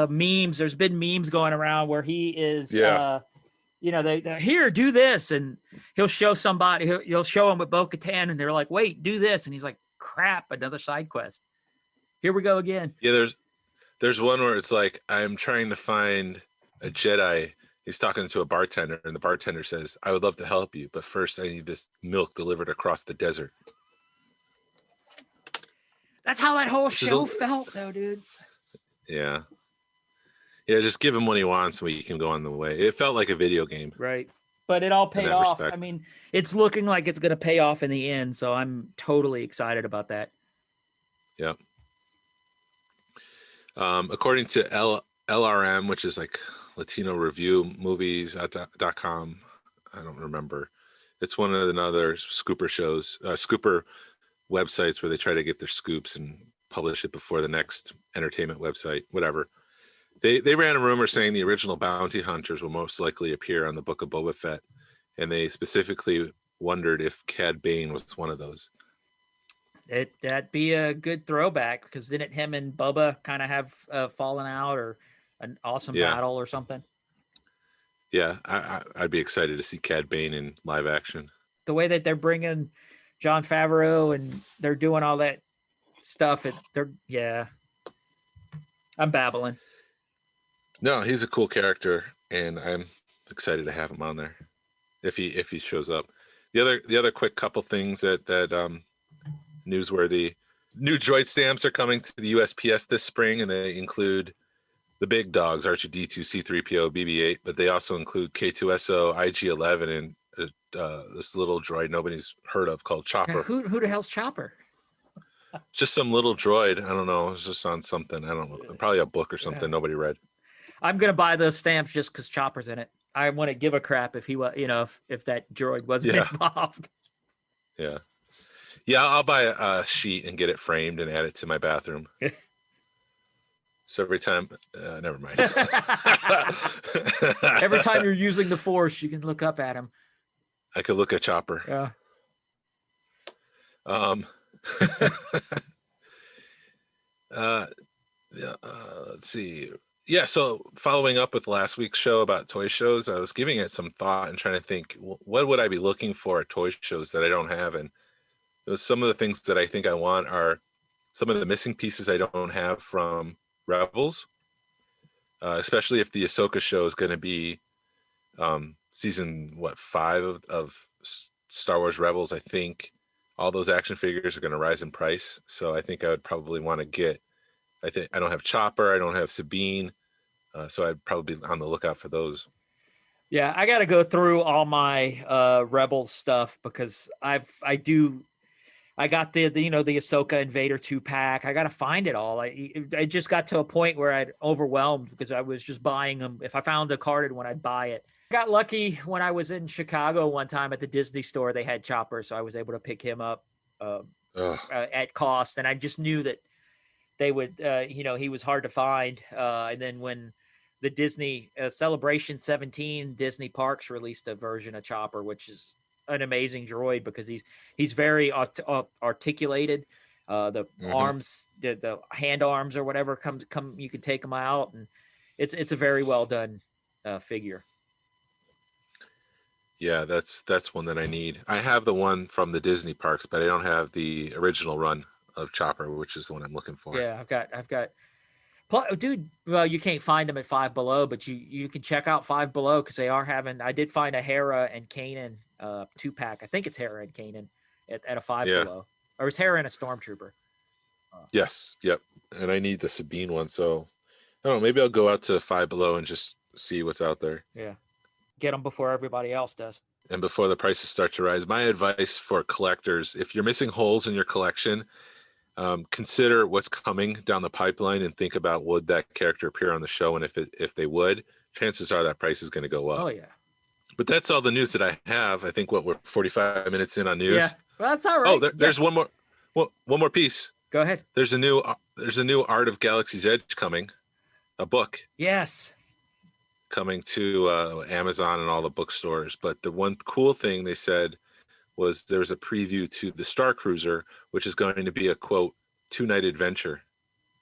[SPEAKER 4] memes. There's been memes going around where he is, they're here, do this, and he'll show somebody. He'll show him with Bo-Katan, and they're like, "Wait, do this," and he's like, "Crap, another side quest. Here we go again."
[SPEAKER 5] Yeah, there's one where it's like, I'm trying to find a Jedi. He's talking to a bartender, and the bartender says, "I would love to help you, but first I need this milk delivered across the desert."
[SPEAKER 4] That's how that whole show felt, though, dude.
[SPEAKER 5] Yeah. Yeah, just give him what he wants so he can go on the way. It felt like a video game.
[SPEAKER 4] Right. But it all paid off.
[SPEAKER 5] Respect.
[SPEAKER 4] I mean, it's looking like it's going to pay off in the end, so I'm totally excited about that.
[SPEAKER 5] Yeah. According to LRM, which is like Latino Review Movies.com, I don't remember. It's one of the other scooper shows, scooper websites where they try to get their scoops and publish it before the next entertainment website, whatever. They ran a rumor saying the original bounty hunters will most likely appear on the Book of Boba Fett, and they specifically wondered if Cad Bane was one of those.
[SPEAKER 4] That'd be a good throwback, because didn't him and Bubba kind of have fallen out or an awesome battle or something?
[SPEAKER 5] Yeah, I'd be excited to see Cad Bane in live action.
[SPEAKER 4] The way that they're bringing Jon Favreau and they're doing all that stuff, I'm babbling.
[SPEAKER 5] No, he's a cool character, and I'm excited to have him on there if he shows up. The other quick couple things that newsworthy: new droid stamps are coming to the USPS this spring, and they include the big dogs, R2-D2, C-3PO, BB-8, but they also include K2SO, IG-11, and this little droid nobody's heard of called Chopper.
[SPEAKER 4] Who the hell's Chopper?
[SPEAKER 5] Just some little droid. I don't know. It's just on something. I don't know. Probably a book or something nobody read. I'm
[SPEAKER 4] going to buy those stamps just because Chopper's in it. I want to give a crap if he was, if that droid wasn't involved.
[SPEAKER 5] Yeah. Yeah, I'll buy a sheet and get it framed and add it to my bathroom. So every time, never mind.
[SPEAKER 4] Every time you're using the Force, you can look up at him.
[SPEAKER 5] I could look at Chopper.
[SPEAKER 4] Yeah.
[SPEAKER 5] Let's see. Yeah, so following up with last week's show about toy shows, I was giving it some thought and trying to think, what would I be looking for at toy shows that I don't have? And some of the things that I think I want are some of the missing pieces I don't have from Rebels, especially if the Ahsoka show is going to be season 5 of Star Wars Rebels. I think all those action figures are going to rise in price, so I think I would probably want to get. I don't have Chopper, I don't have Sabine, so I'd probably be on the lookout for those.
[SPEAKER 4] Yeah, I got to go through all my Rebels stuff because I got the you know the Ahsoka Invader 2-pack. I got to find it all. I just got to a point where I'd overwhelmed because I was just buying them. If I found a carded one, I'd buy it. I got lucky when I was in Chicago one time at the Disney store. They had Chopper, so I was able to pick him up at cost, and I just knew that they would. He was hard to find. And then when the Disney Celebration 17 Disney Parks released a version of Chopper, which is an amazing droid because he's very articulated. The arms, the hand arms or whatever come. You can take them out, and it's a very well done figure.
[SPEAKER 5] Yeah, that's one that I need. I have the one from the Disney parks, but I don't have the original run of Chopper, which is the one I'm looking for.
[SPEAKER 4] Yeah, I've got. Dude, well, you can't find them at Five Below, but you can check out Five Below because they are having. I did find a Hera and Kanan 2-pack. I think it's Hera and Kanan at a Five Below, or is Hera and a Stormtrooper?
[SPEAKER 5] Yes, yep. And I need the Sabine one, so I don't know. Maybe I'll go out to Five Below and just see what's out there.
[SPEAKER 4] Yeah, get them before everybody else does.
[SPEAKER 5] And before the prices start to rise. My advice for collectors: if you're missing holes in your collection, consider what's coming down the pipeline and think about would that character appear on the show, and if they would, chances are that price is going to go up.
[SPEAKER 4] Oh yeah.
[SPEAKER 5] But that's all the news that I have. I think we're 45 minutes in on news.
[SPEAKER 4] Yeah, well, that's all right.
[SPEAKER 5] Oh, there's one more. Well, one more piece.
[SPEAKER 4] Go ahead.
[SPEAKER 5] There's a new Art of Galaxy's Edge coming, a book.
[SPEAKER 4] Yes.
[SPEAKER 5] Coming to Amazon and all the bookstores. But the one cool thing they said was there's a preview to the Star Cruiser, which is going to be a quote 2-night adventure.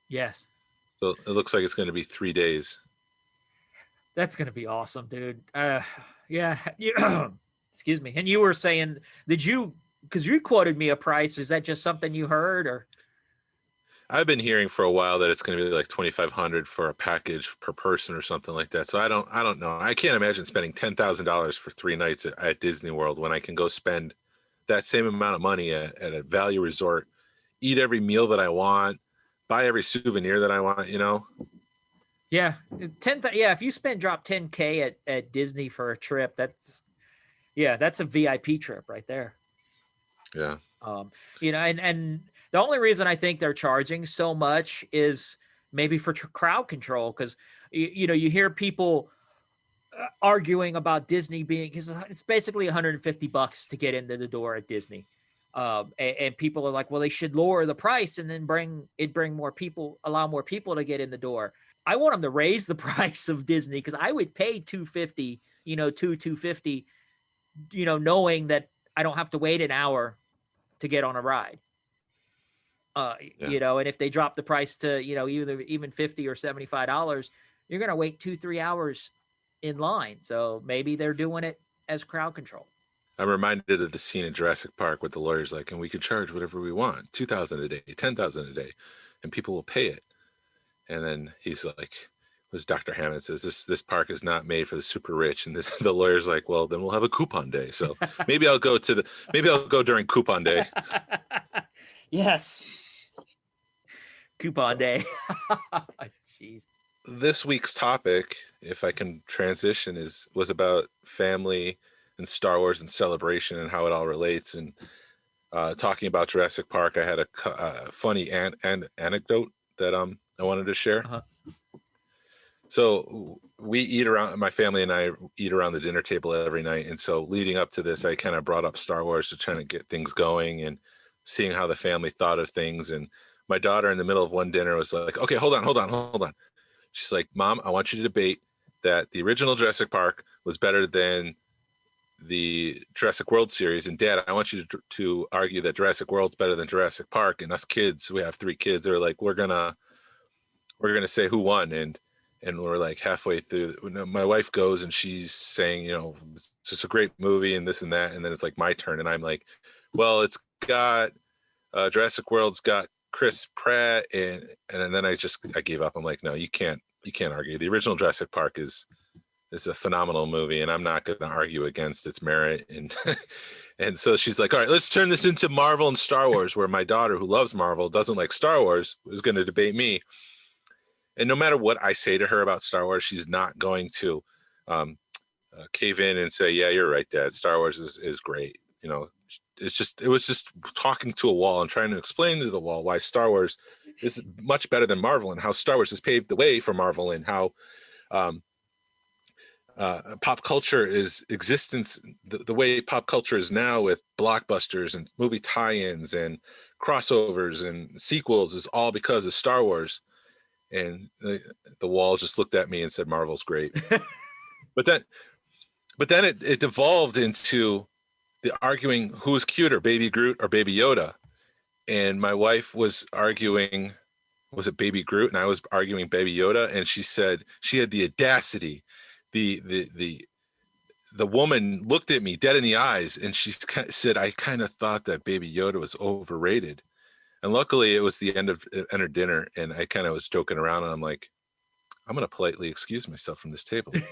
[SPEAKER 4] Yes.
[SPEAKER 5] So it looks like it's going to be 3 days.
[SPEAKER 4] That's going to be awesome, dude. Yeah. Excuse me. And you were saying, because you quoted me a price. Is that just something you heard or?
[SPEAKER 5] I've been hearing for a while that it's going to be like $2,500 for a package per person or something like that. So I don't know. I can't imagine spending $10,000 for 3 nights at Disney World when I can go spend that same amount of money at a value resort, eat every meal that I want, buy every souvenir that I want, you know?
[SPEAKER 4] Yeah. If you drop $10K at Disney for a trip, that's a VIP trip right there.
[SPEAKER 5] Yeah.
[SPEAKER 4] And the only reason I think they're charging so much is maybe for crowd control. Cause you hear people arguing about Disney because it's basically $150 to get into the door at Disney. And people are like, well, they should lower the price and then allow more people to get in the door. I want them to raise the price of Disney because I would pay $250, $250, knowing that I don't have to wait an hour to get on a ride. And if they drop the price to, even $50 or $75, you're going to wait 2-3 hours in line. So maybe they're doing it as crowd control.
[SPEAKER 5] I'm reminded of the scene in Jurassic Park with the lawyers like, and we can charge whatever we want, $2,000 a day, $10,000 a day, and people will pay it. And then he's like, was Dr. Hammond says, this park is not made for the super rich. And the lawyer's like, well, then we'll have a coupon day. So maybe I'll go during coupon day.
[SPEAKER 4] Yes. Coupon day. Jeez.
[SPEAKER 5] This week's topic, if I can transition, was about family and Star Wars and celebration and how it all relates. And talking about Jurassic Park, I had a funny anecdote that I wanted to share.
[SPEAKER 4] Uh-huh.
[SPEAKER 5] So my family and I eat around the dinner table every night. And so leading up to this, I kind of brought up Star Wars to try to get things going and seeing how the family thought of things. And my daughter in the middle of one dinner was like, okay, hold on. She's like, Mom, I want you to debate that the original Jurassic Park was better than the Jurassic World series. And Dad, I want you to argue that Jurassic World's better than Jurassic Park. And us kids, we have 3 kids. They're like, we're gonna say who won. And we're like halfway through. My wife goes and she's saying, it's just a great movie and this and that. And then it's like my turn. And I'm like, well, it's got Jurassic World's got Chris Pratt. And then I gave up. I'm like, no, you can't argue. The original Jurassic Park is a phenomenal movie. And I'm not going to argue against its merit. And, and so she's like, all right, let's turn this into Marvel and Star Wars, where my daughter, who loves Marvel, doesn't like Star Wars, is going to debate me. And no matter what I say to her about Star Wars, she's not going to cave in and say, yeah, you're right, Dad. Star Wars is great. You know, it was just talking to a wall and trying to explain to the wall why Star Wars is much better than Marvel, and how Star Wars has paved the way for Marvel, and how pop culture is existence, the way pop culture is now with blockbusters and movie tie-ins and crossovers and sequels is all because of Star Wars. And the wall just looked at me and said, Marvel's great. but then it devolved into the arguing who was cuter, Baby Groot or Baby Yoda. And my wife was arguing, was it Baby Groot? And I was arguing Baby Yoda. And she said she had the audacity, the woman looked at me dead in the eyes, and she said, I kind of thought that Baby Yoda was overrated. And luckily it was the end of dinner, and I kind of was joking around, and I'm like, I'm going to politely excuse myself from this table. And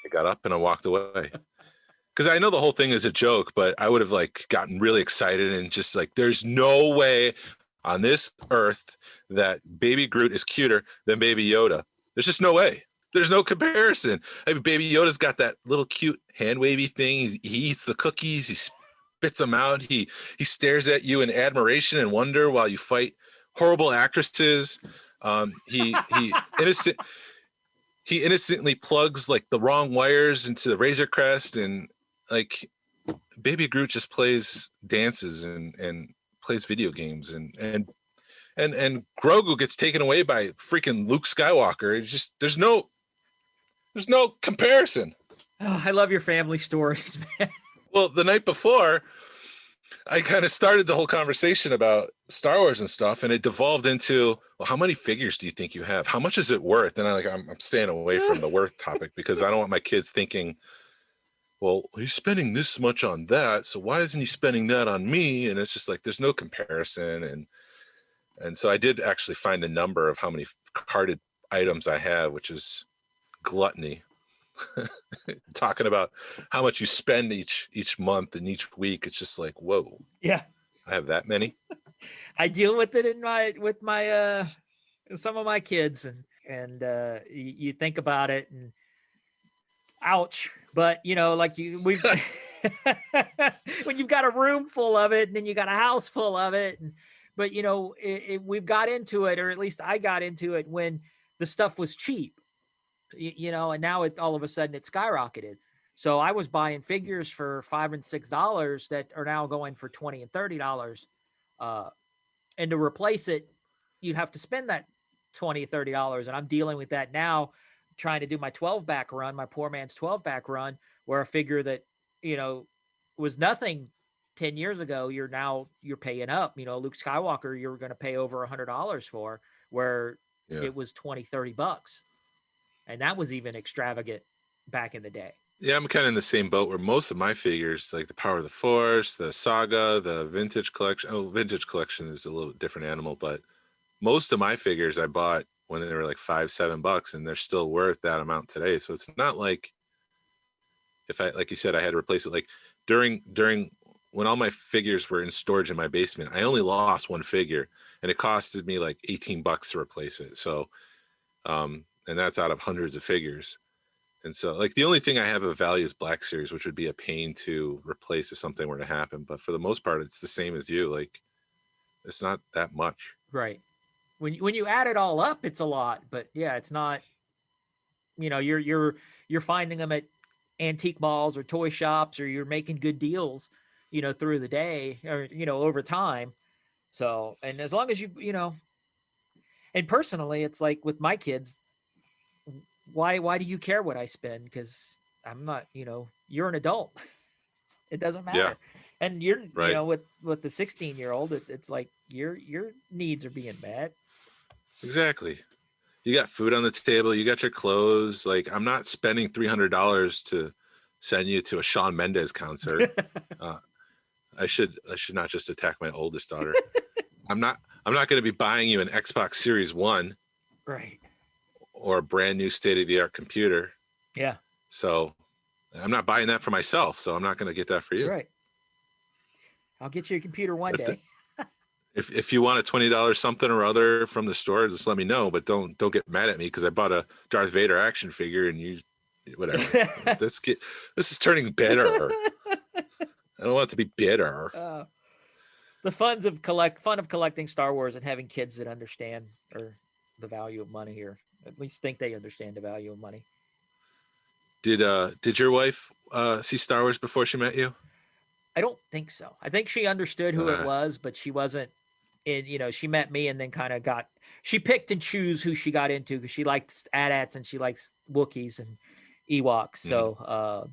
[SPEAKER 5] I got up and I walked away. Because I know the whole thing is a joke, but I would have like gotten really excited and just like, there's no way on this earth that Baby Groot is cuter than Baby Yoda. There's just no way. There's no comparison. I mean, Baby Yoda's got that little cute hand wavy thing. He eats the cookies. He spits them out. He stares at you in admiration and wonder while you fight horrible actresses. He innocently plugs like the wrong wires into the Razor Crest, and like Baby Groot just plays dances and plays video games, and Grogu gets taken away by freaking Luke Skywalker. It's just there's no comparison.
[SPEAKER 4] Oh, I love your family stories, man.
[SPEAKER 5] Well, the night before, I kind of started the whole conversation about Star Wars and stuff, and it devolved into, well, how many figures do you think you have? How much is it worth? And I'm staying away from the worth topic because I don't want my kids thinking, well, he's spending this much on that, so why isn't he spending that on me? And it's just like there's no comparison. And so I did actually find a number of how many carded items I have, which is gluttony. Talking about how much you spend each month and each week, it's just like, whoa,
[SPEAKER 4] yeah,
[SPEAKER 5] I have that many.
[SPEAKER 4] I deal with it with my some of my kids, and you think about it and ouch. But you know, like we've when you've got a room full of it and then you got a house full of it, but you know, we've got into it, or at least I got into it when the stuff was cheap. You know, and now all of a sudden it skyrocketed. So I was buying figures for $5 and $6 that are now going for $20 and $30. And to replace it, you'd have to spend that $20, $30. And I'm dealing with that now, trying to do my 12-back run, my poor man's 12-back run, where a figure that, you know, was nothing 10 years ago, you're paying up. You know, Luke Skywalker, you were going to pay over $100 for, where it was $20, $30. And that was even extravagant back in the day.
[SPEAKER 5] Yeah, I'm kind of in the same boat where most of my figures, like the Power of the Force, the Saga, the Vintage Collection. Oh, Vintage Collection is a little different animal, but most of my figures I bought when they were like $5, $7, and they're still worth that amount today. So it's not like if I, like you said, I had to replace it. Like during when all my figures were in storage in my basement, I only lost one figure, and it costed me like $18 to replace it. So, and that's out of hundreds of figures. And so like the only thing I have of value is Black Series, which would be a pain to replace if something were to happen. But for the most part, it's the same as you. Like it's not that much.
[SPEAKER 4] Right. When you add it all up, it's a lot, but yeah, it's not, you know, you're finding them at antique malls or toy shops, or you're making good deals, you know, through the day or, you know, over time. So, and as long as you know, and personally, it's like with my kids, why do you care what I spend? Because I'm not, you know, you're an adult. It doesn't matter. Yeah. And you're, right. You know, with the 16-year-old, it's like your needs are being met.
[SPEAKER 5] Exactly. You got food on the table. You got your clothes. Like I'm not spending $300 to send you to a Shawn Mendes concert. I should not just attack my oldest daughter. I'm not going to be buying you an Xbox Series 1.
[SPEAKER 4] Right.
[SPEAKER 5] Or a brand new state-of-the-art computer.
[SPEAKER 4] Yeah.
[SPEAKER 5] So I'm not buying that for myself, so I'm not going to get that for you.
[SPEAKER 4] Right. I'll get you a computer one day.
[SPEAKER 5] If you want a $20 something or other from the store, just let me know, but don't get mad at me because I bought a Darth Vader action figure and you whatever. This is turning bitter. I don't want it to be bitter.
[SPEAKER 4] The fun of collecting Star Wars and having kids that understand or the value of money, or at least think they understand the value of money.
[SPEAKER 5] Did your wife see Star Wars before she met you?
[SPEAKER 4] I don't think so. I think she understood who it was, but she wasn't she met me and then kind of she picked and choose who she got into, because she likes AT-ATs and she likes Wookiees and Ewoks. So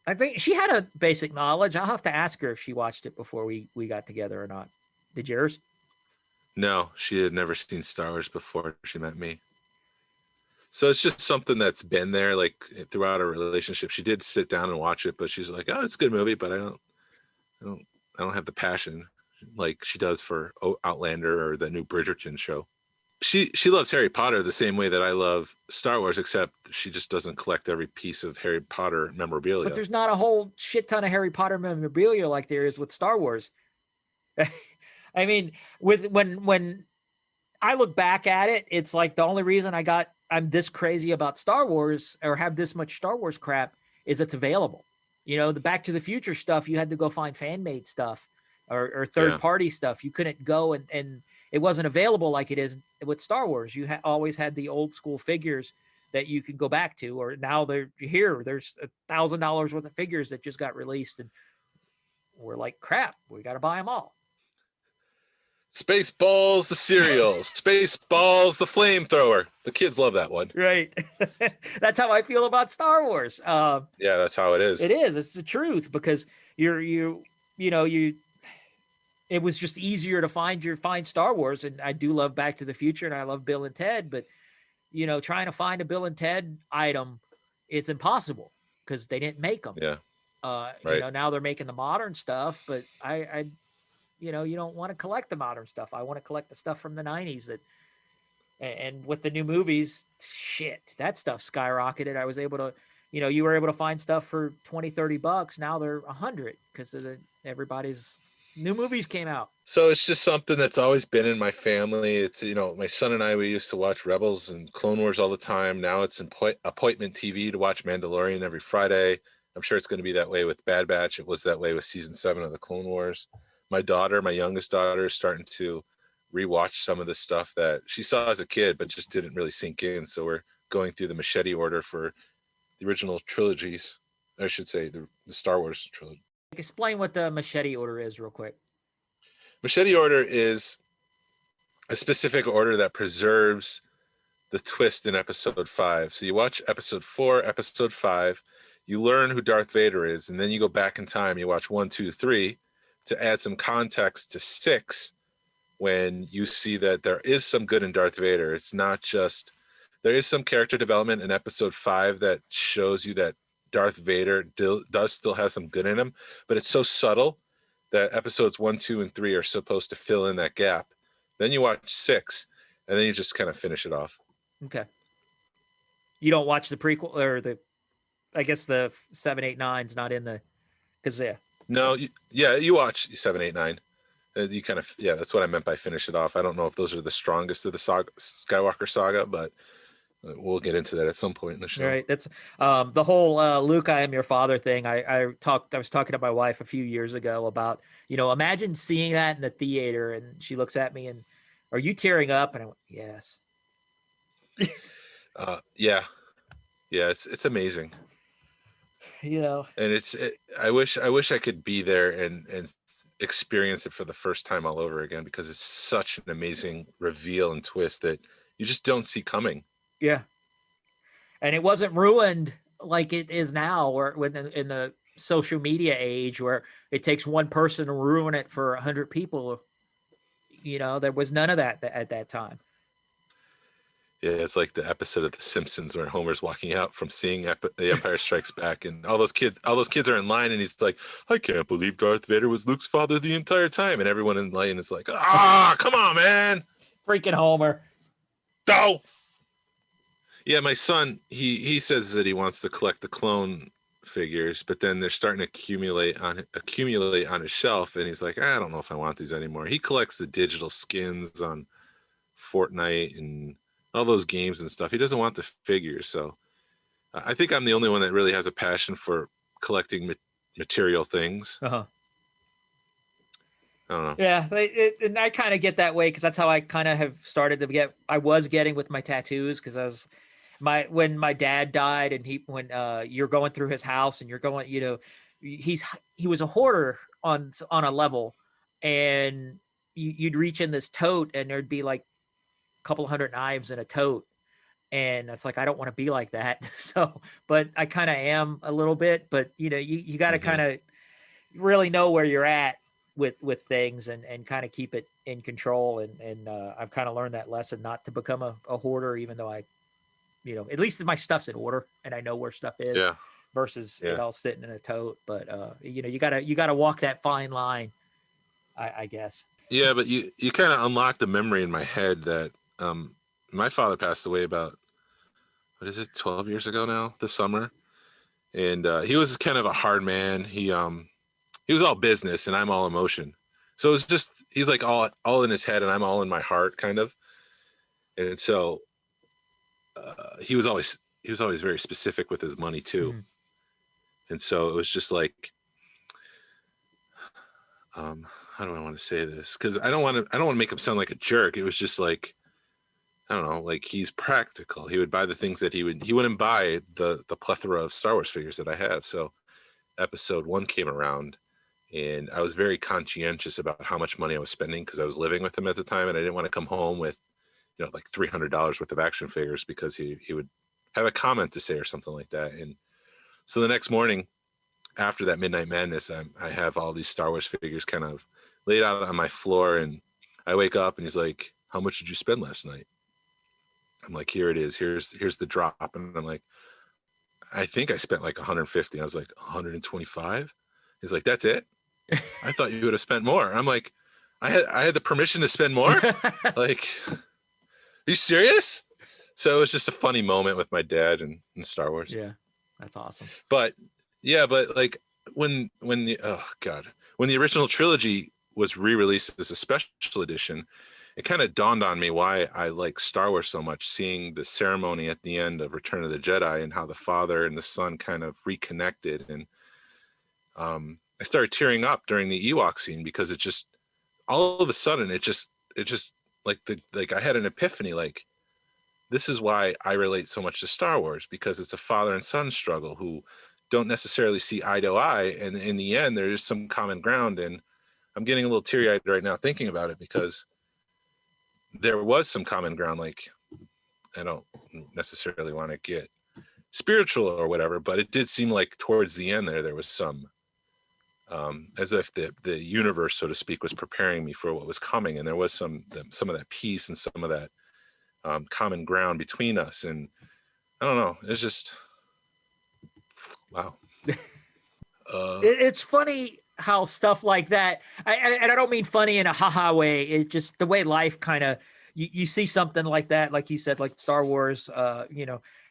[SPEAKER 4] I think she had a basic knowledge. I'll have to ask her if she watched it before we got together or not. Did yours?
[SPEAKER 5] No, she had never seen Star Wars before she met me. So it's just something that's been there, like, throughout our relationship. She did sit down and watch it, but she's like, "Oh, it's a good movie," but I don't have the passion like she does for Outlander or the new Bridgerton show. She loves Harry Potter the same way that I love Star Wars, except she just doesn't collect every piece of Harry Potter memorabilia.
[SPEAKER 4] But there's not a whole shit ton of Harry Potter memorabilia like there is with Star Wars. I mean, when I look back at it, it's like the only reason I'm this crazy about Star Wars or have this much Star Wars crap is it's available. The Back to the Future stuff, you had to go find fan-made stuff or third-party stuff. You couldn't go and it wasn't available like it is with Star Wars. You always had the old school figures that you can go back to, or now there's $1,000 worth of figures that just got released, and we're like, crap, we got to buy them all.
[SPEAKER 5] Spaceballs the cereal, Spaceballs the flamethrower. The kids love that one.
[SPEAKER 4] Right. That's how I feel about Star Wars.
[SPEAKER 5] Yeah, that's how it is.
[SPEAKER 4] It is. It's the truth, because it was just easier to find Star Wars. And I do love Back to the Future and I love Bill and Ted, but trying to find a Bill and Ted item, it's impossible because they didn't make them.
[SPEAKER 5] Yeah.
[SPEAKER 4] Right. Now they're making the modern stuff, but I you don't want to collect the modern stuff. I want to collect the stuff from the 90s and with the new movies, shit, that stuff skyrocketed. I was able to, you were able to find stuff for $20-$30. Now they're $100 because of everybody's new movies came out.
[SPEAKER 5] So it's just something that's always been in my family. It's, my son and I, we used to watch Rebels and Clone Wars all the time. Now it's appointment TV to watch Mandalorian every Friday. I'm sure it's going to be that way with Bad Batch. It was that way with season 7 of the Clone Wars. My youngest daughter, is starting to rewatch some of the stuff that she saw as a kid, but just didn't really sink in. So we're going through the machete order for the original trilogies. I should say the Star Wars trilogy.
[SPEAKER 4] Explain what the machete order is real quick.
[SPEAKER 5] Machete order is a specific order that preserves the twist in episode 5. So you watch episode 4, episode 5, you learn who Darth Vader is, and then you go back in time, you watch 1, 2, 3 to add some context to 6 when you see that there is some good in Darth Vader. It's not just, there is some character development in episode 5 that shows you that Darth Vader does still have some good in him, but it's so subtle that episodes 1, 2, and 3 are supposed to fill in that gap. Then you watch 6, and then you just kind of finish it off.
[SPEAKER 4] Okay. You don't watch the prequel or I guess the 7, 8, 9's not in the, because
[SPEAKER 5] No, you watch 7, 8, 9. You kind of, that's what I meant by finish it off. I don't know if those are the strongest of the Skywalker saga, but we'll get into that at some point in the show.
[SPEAKER 4] Right. That's the whole Luke, I am your father thing. I was talking to my wife a few years ago about, imagine seeing that in the theater, and she looks at me and, are you tearing up? And I went, yes.
[SPEAKER 5] Yeah, it's amazing.
[SPEAKER 4] And
[SPEAKER 5] I wish I could be there and experience it for the first time all over again, because it's such an amazing reveal and twist that you just don't see coming.
[SPEAKER 4] Yeah. And it wasn't ruined like it is now, or when in the social media age where it takes one person to ruin it for 100 people. There was none of that at that time.
[SPEAKER 5] Yeah, it's like the episode of The Simpsons where Homer's walking out from seeing The Empire Strikes Back, and all those kids are in line, and he's like, "I can't believe Darth Vader was Luke's father the entire time," and everyone in line is like, come on, man,
[SPEAKER 4] freaking Homer.
[SPEAKER 5] No. Yeah, my son, he says that he wants to collect the clone figures, but then they're starting to accumulate on his shelf, and he's like, I don't know if I want these anymore. He collects the digital skins on Fortnite and all those games and stuff. He doesn't want the figures, so I think I'm the only one that really has a passion for collecting material things.
[SPEAKER 4] Uh-huh.
[SPEAKER 5] I don't know.
[SPEAKER 4] Yeah, and I kind of get that way because that's how I kind of have started to get. I was getting with my tattoos because I was when my dad died, and when you're going through his house and you're going, he was a hoarder on a level, and you'd reach in this tote and there'd be like a couple hundred knives in a tote, and it's like I don't want to be like that. So, but I kind of am a little bit. But you got to kind of really know where you're at with things and kind of keep it in control. And I've kind of learned that lesson not to become a hoarder, even though I, at least my stuff's in order and I know where stuff is versus it all sitting in a tote. But, you gotta walk that fine line, I guess.
[SPEAKER 5] Yeah. But you kind of unlocked a memory in my head that, my father passed away about, 12 years ago now this summer. And, he was kind of a hard man. He was all business and I'm all emotion. So it was just, he's like all in his head and I'm all in my heart kind of. And so he was always very specific with his money too. And so it was just like, how do I want to say this? Cause I don't want to make him sound like a jerk. It was just like, I don't know, like he's practical. He would buy the things that he wouldn't buy the plethora of Star Wars figures that I have. So episode 1 came around, and I was very conscientious about how much money I was spending because I was living with him at the time, and I didn't want to come home with, like $300 worth of action figures because he would have a comment to say or something like that. And so the next morning, after that Midnight Madness, I have all these Star Wars figures kind of laid out on my floor, and I wake up and he's like, "How much did you spend last night?" I'm like, "Here it is. Here's the drop." And I'm like, "I think I spent like 150. I was like, 125? He's like, "That's it? I thought you would have spent more." I'm like, I had the permission to spend more? Like, are you serious? So it was just a funny moment with my dad and Star Wars.
[SPEAKER 4] Yeah, that's awesome.
[SPEAKER 5] But like when the original trilogy was re-released as a special edition, it kind of dawned on me why I like Star Wars so much, seeing the ceremony at the end of Return of the Jedi and how the father and the son kind of reconnected. And I started tearing up during the Ewok scene because it just, all of a sudden, it just like I had an epiphany, like, this is why I relate so much to Star Wars, because it's a father and son struggle who don't necessarily see eye to eye. And in the end, there is some common ground. And I'm getting a little teary-eyed right now thinking about it, because there was some common ground. Like, I don't necessarily want to get spiritual or whatever, but it did seem like towards the end there was some, as if the universe, so to speak, was preparing me for what was coming. And there was some of that peace and some of that common ground between us. And I don't know, it's just, wow.
[SPEAKER 4] It's funny how stuff like that, and I don't mean funny in a haha way. It just the way life kind of, you see something like that, like you said, like Star Wars,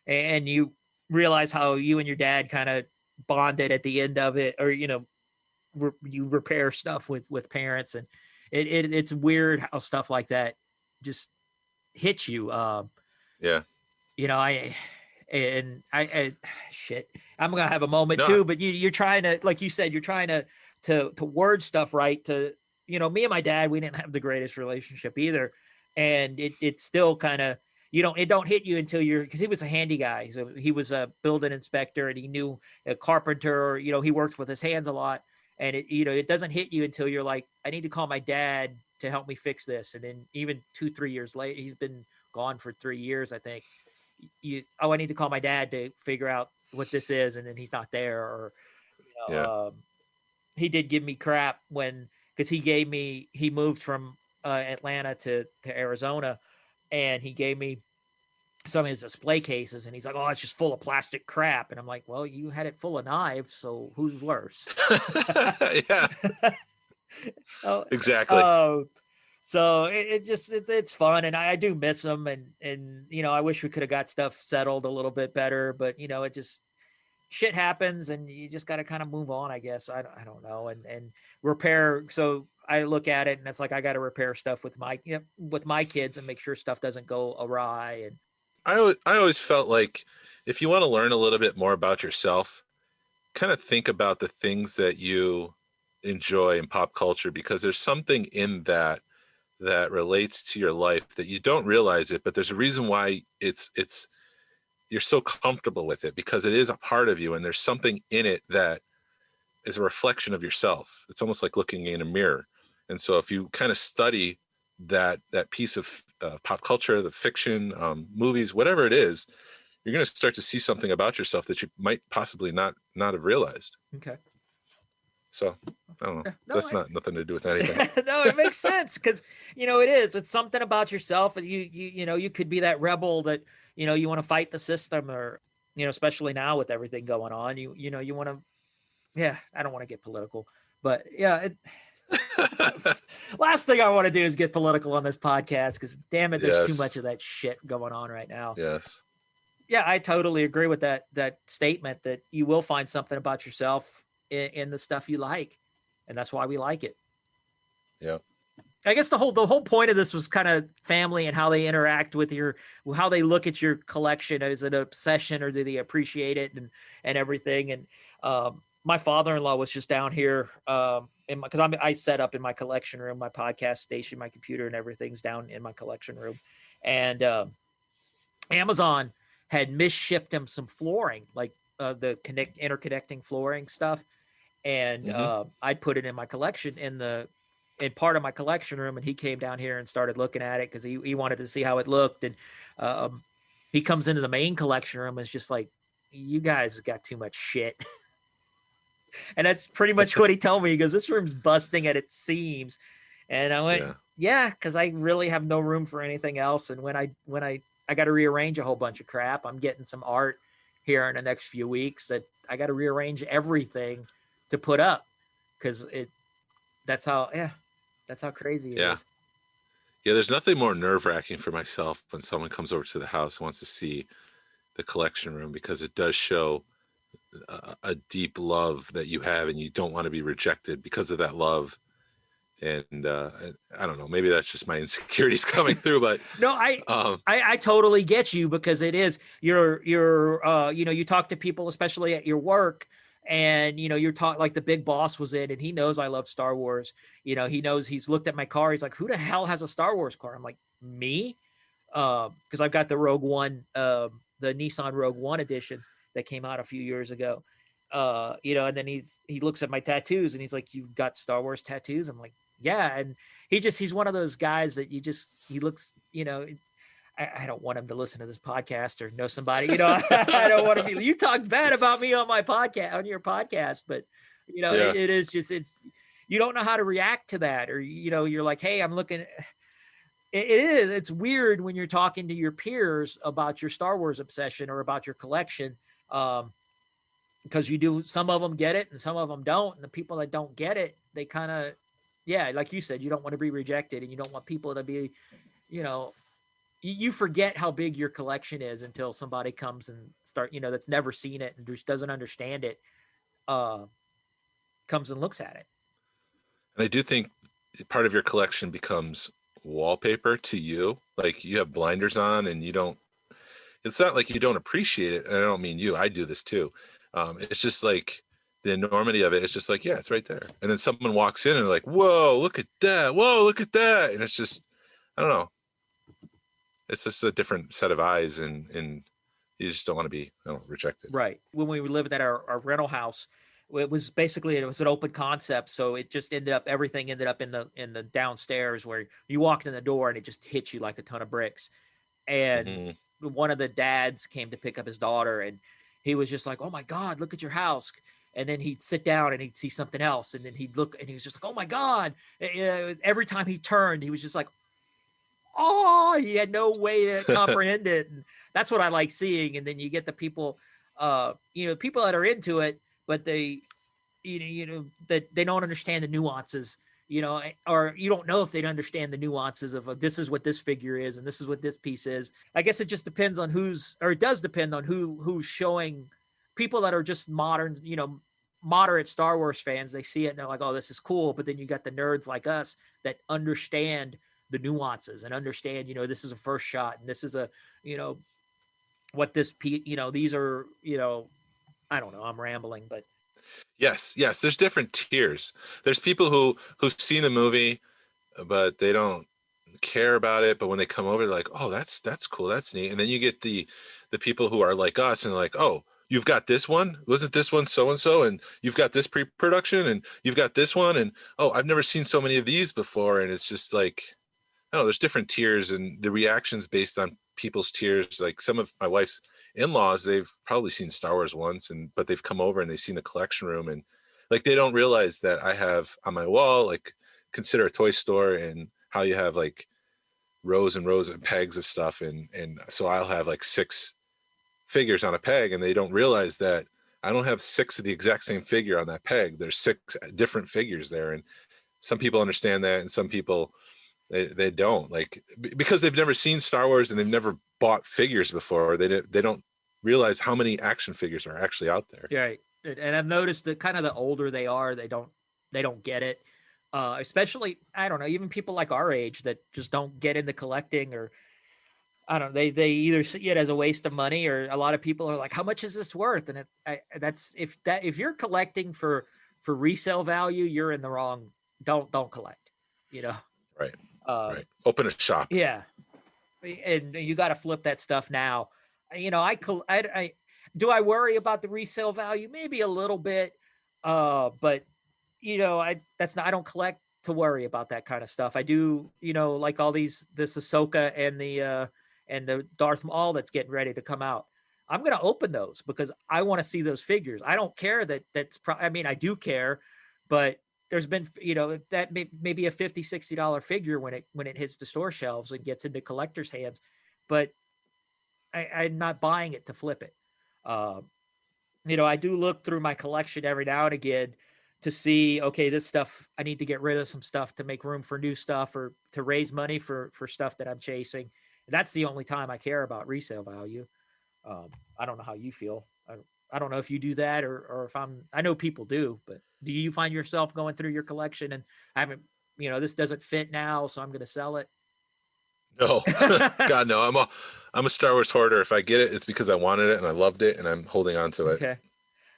[SPEAKER 4] and you realize how you and your dad kind of bonded at the end of it, or you repair stuff with parents, and it's weird how stuff like that just hits you.
[SPEAKER 5] Yeah.
[SPEAKER 4] I shit, I'm gonna have a moment too, but you're trying to, like you said, you're trying to word stuff right. To me and my dad, we didn't have the greatest relationship either, and it's still kind of, it don't hit you until because he was a handy guy, so he was a building inspector and he knew a carpenter, he worked with his hands a lot, and it doesn't hit you until you're like, I need to call my dad to help me fix this. And then even 2-3 years later, he's been gone for 3 years, I think. I need to call my dad to figure out what this is, and then he's not there. Or he did give me crap because he moved from Atlanta to Arizona, and he gave me some of his display cases, and he's like, "Oh, it's just full of plastic crap." And I'm like, "Well, you had it full of knives, so who's worse?"
[SPEAKER 5] Yeah. Exactly.
[SPEAKER 4] So it's fun, and I do miss them, and I wish we could have got stuff settled a little bit better, but it just, shit happens, and you just got to kind of move on, I guess. I don't know, and repair. So I look at it, and it's like I got to repair stuff with my kids and make sure stuff doesn't go awry. And
[SPEAKER 5] I always felt like if you want to learn a little bit more about yourself, kind of think about the things that you enjoy in pop culture, because there's something in that relates to your life that you don't realize it, but there's a reason why it's you're so comfortable with it, because it is a part of you, and there's something in it that is a reflection of yourself. It's almost like looking in a mirror. And so if you kind of study that piece of pop culture, the fiction, movies, whatever it is, you're going to start to see something about yourself that you might possibly not have realized.
[SPEAKER 4] Okay.
[SPEAKER 5] So I don't know.
[SPEAKER 4] No,
[SPEAKER 5] That's not nothing to do with anything.
[SPEAKER 4] No, it makes sense, because it's something about yourself, and you could be that rebel that you want to fight the system, or especially now with everything going on, you want to. Yeah, I don't want to get political, but yeah. Last thing I want to do is get political on this podcast, because damn it, there's too much of that shit going on right now.
[SPEAKER 5] Yes.
[SPEAKER 4] Yeah, I totally agree with that statement, that you will find something about yourself in the stuff you like, and that's why we like it.
[SPEAKER 5] Yeah.
[SPEAKER 4] I guess the whole point of this was kind of family and how they interact with how they look at your collection. Is it an obsession, or do they appreciate it and everything? And my father-in-law was just down here because I set up in my collection room, my podcast station, my computer and everything's down in my collection room. And Amazon had misshipped him some flooring, like the interconnecting flooring stuff. And I put it in my collection in part of my collection room, and he came down here and started looking at it because he wanted to see how it looked. And he comes into the main collection room and is just like, you guys got too much shit. And that's pretty much what he told me. He goes, this room's busting at its seams. And I went, yeah, because I really have no room for anything else. And when I got to rearrange a whole bunch of crap, I'm getting some art here in the next few weeks that I got to rearrange everything to put up, because that's how crazy it is.
[SPEAKER 5] Yeah, there's nothing more nerve-wracking for myself when someone comes over to the house and wants to see the collection room, because it does show a deep love that you have, and you don't want to be rejected because of that love. And I don't know, maybe that's just my insecurities coming through, but
[SPEAKER 4] no, I totally get you, because it is you're you talk to people, especially at your work, and you're talking like the big boss was in, and he knows I love Star Wars. He knows, he's looked at my car, he's like, who the hell has a Star Wars car? I'm like, me, because I've got the Rogue One, the Nissan Rogue One edition that came out a few years ago. And then he looks at my tattoos and he's like, you've got Star Wars tattoos? I'm like, yeah. And he's one of those guys that he looks, I don't want him to listen to this podcast or know somebody, I don't want to be, you talk bad about me on my podcast, on your podcast, but it is just, you don't know how to react to that. Or, you're like, hey, I'm looking, it's weird when you're talking to your peers about your Star Wars obsession or about your collection. Because some of them get it and some of them don't. And the people that don't get it, they kind of, like you said, you don't want to be rejected, and you don't want people to be, you forget how big your collection is until somebody comes and that's never seen it and just doesn't understand it, comes and looks at it.
[SPEAKER 5] And I do think part of your collection becomes wallpaper to you. Like, you have blinders on and it's not like you don't appreciate it. And I don't mean you, I do this too. It's just like the enormity of it. It's just like, yeah, it's right there. And then someone walks in and they're like, whoa, look at that. Whoa, look at that. And it's just, I don't know. It's just a different set of eyes, and you just don't want to be rejected.
[SPEAKER 4] Right. When we lived at our rental house, it was an open concept. So it just everything ended up in the downstairs, where you walked in the door and it just hit you like a ton of bricks. And one of the dads came to pick up his daughter, and he was just like, oh my God, look at your house. And then he'd sit down and he'd see something else. And then he'd look and he was just like, oh my God. Every time he turned, he was just like, oh, he had no way to comprehend it. And that's what I like seeing. And then you get the people, people that are into it, but they, that they don't understand the nuances, or you don't know if they'd understand the nuances of this is what this figure is and this is what this piece is. I guess it just depends on it does depend on who's showing. People that are just modern, moderate Star Wars fans, they see it and they're like, oh, this is cool. But then you got the nerds like us that understand the nuances and understand, this is a first shot and this is a, what this, these are, I don't know, I'm rambling, but
[SPEAKER 5] Yes, yes. There's different tiers. There's people who've seen the movie, but they don't care about it. But when they come over, they're like, "Oh, that's cool. That's neat." And then you get the people who are like us and like, "Oh, you've got this one. Wasn't this one so and so? And you've got this pre-production, and you've got this one, and oh, I've never seen so many of these before." And it's just like, I don't know, there's different tiers, and the reactions based on people's tiers. Like some of my wife's in-laws, they've probably seen Star Wars once, but they've come over and they've seen the collection room, and like they don't realize that I have on my wall, like, consider a toy store, and how you have like rows and rows and pegs of stuff, and so I'll have like 6 figures on a peg, and they don't realize that I don't have 6 of the exact same figure on that peg. There's 6 different figures there, and some people understand that, and some people they don't, like, because they've never seen Star Wars and they've never bought figures before. They don't realize how many action figures are actually out there.
[SPEAKER 4] right. And I've noticed that kind of the older they are, they don't get it. Especially, I don't know, even people like our age that just don't get into collecting, or I don't know, they either see it as a waste of money, or a lot of people are like, how much is this worth? And if you're collecting for resale value, you're in the wrong. Don't collect,
[SPEAKER 5] Right. Right. Open a shop.
[SPEAKER 4] Yeah. And you got to flip that stuff now. I do I worry about the resale value? Maybe a little bit. But I don't collect to worry about that kind of stuff. I do, like all this Ahsoka and the Darth Maul that's getting ready to come out. I'm going to open those because I want to see those figures. I don't care I do care, but there's been, that may be a $50, $60 figure when it hits the store shelves and gets into collectors' hands, but I'm not buying it to flip it. I do look through my collection every now and again to see, okay, this stuff, I need to get rid of some stuff to make room for new stuff, or to raise money for stuff that I'm chasing. And that's the only time I care about resale value. I don't know how you feel. I don't know if you do that, or if I know people do, but do you find yourself going through your collection and I haven't, this doesn't fit now, so I'm going to sell it?
[SPEAKER 5] No, God, no. I'm a Star Wars hoarder. If I get it, it's because I wanted it and I loved it and I'm holding on to it.
[SPEAKER 4] Okay.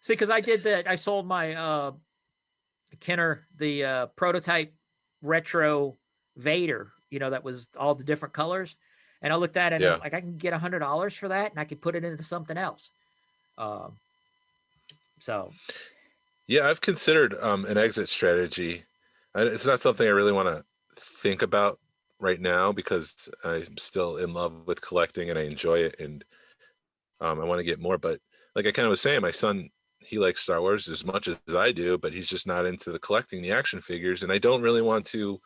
[SPEAKER 4] See, because I did that. I sold my Kenner, the prototype retro Vader, that was all the different colors. And I looked at it and I'm like, I can get $100 for that and I could put it into something else. So.
[SPEAKER 5] Yeah, I've considered an exit strategy. It's not something I really want to think about right now because I'm still in love with collecting and I enjoy it, and I want to get more. But like I kind of was saying, my son, he likes Star Wars as much as I do, but he's just not into the collecting the action figures, and I don't really want to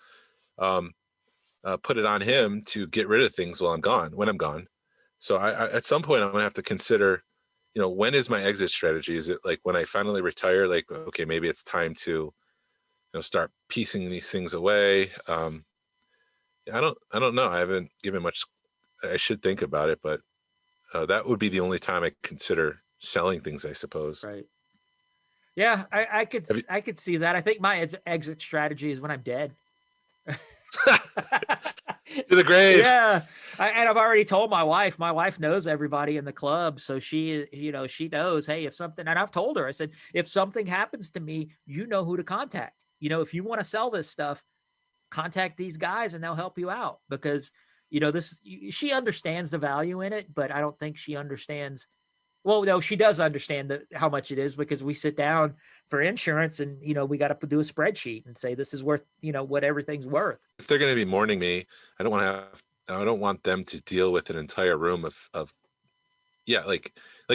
[SPEAKER 5] put it on him to get rid of things when I'm gone. So I at some point I'm gonna have to consider, when is my exit strategy? Is it like when I finally retire, like, okay, maybe it's time to, start piecing these things away? I don't know. I haven't given much. I should think about it, but that would be the only time I consider selling things, I suppose.
[SPEAKER 4] Right. Yeah, I could see that. I think my exit strategy is when I'm dead.
[SPEAKER 5] To the grave.
[SPEAKER 4] Yeah. And I've already told my wife. My wife knows everybody in the club, so she knows, hey, if something, and I've told her, I said, if something happens to me, you know who to contact. If you want to sell this stuff, contact these guys and they'll help you out, because she understands the value in it, but I don't think she understands. Well, no, she does understand how much it is, because we sit down for insurance and, we got to do a spreadsheet and say, this is worth, what everything's worth.
[SPEAKER 5] If they're going to be mourning me, I don't want them to deal with an entire room of yeah, like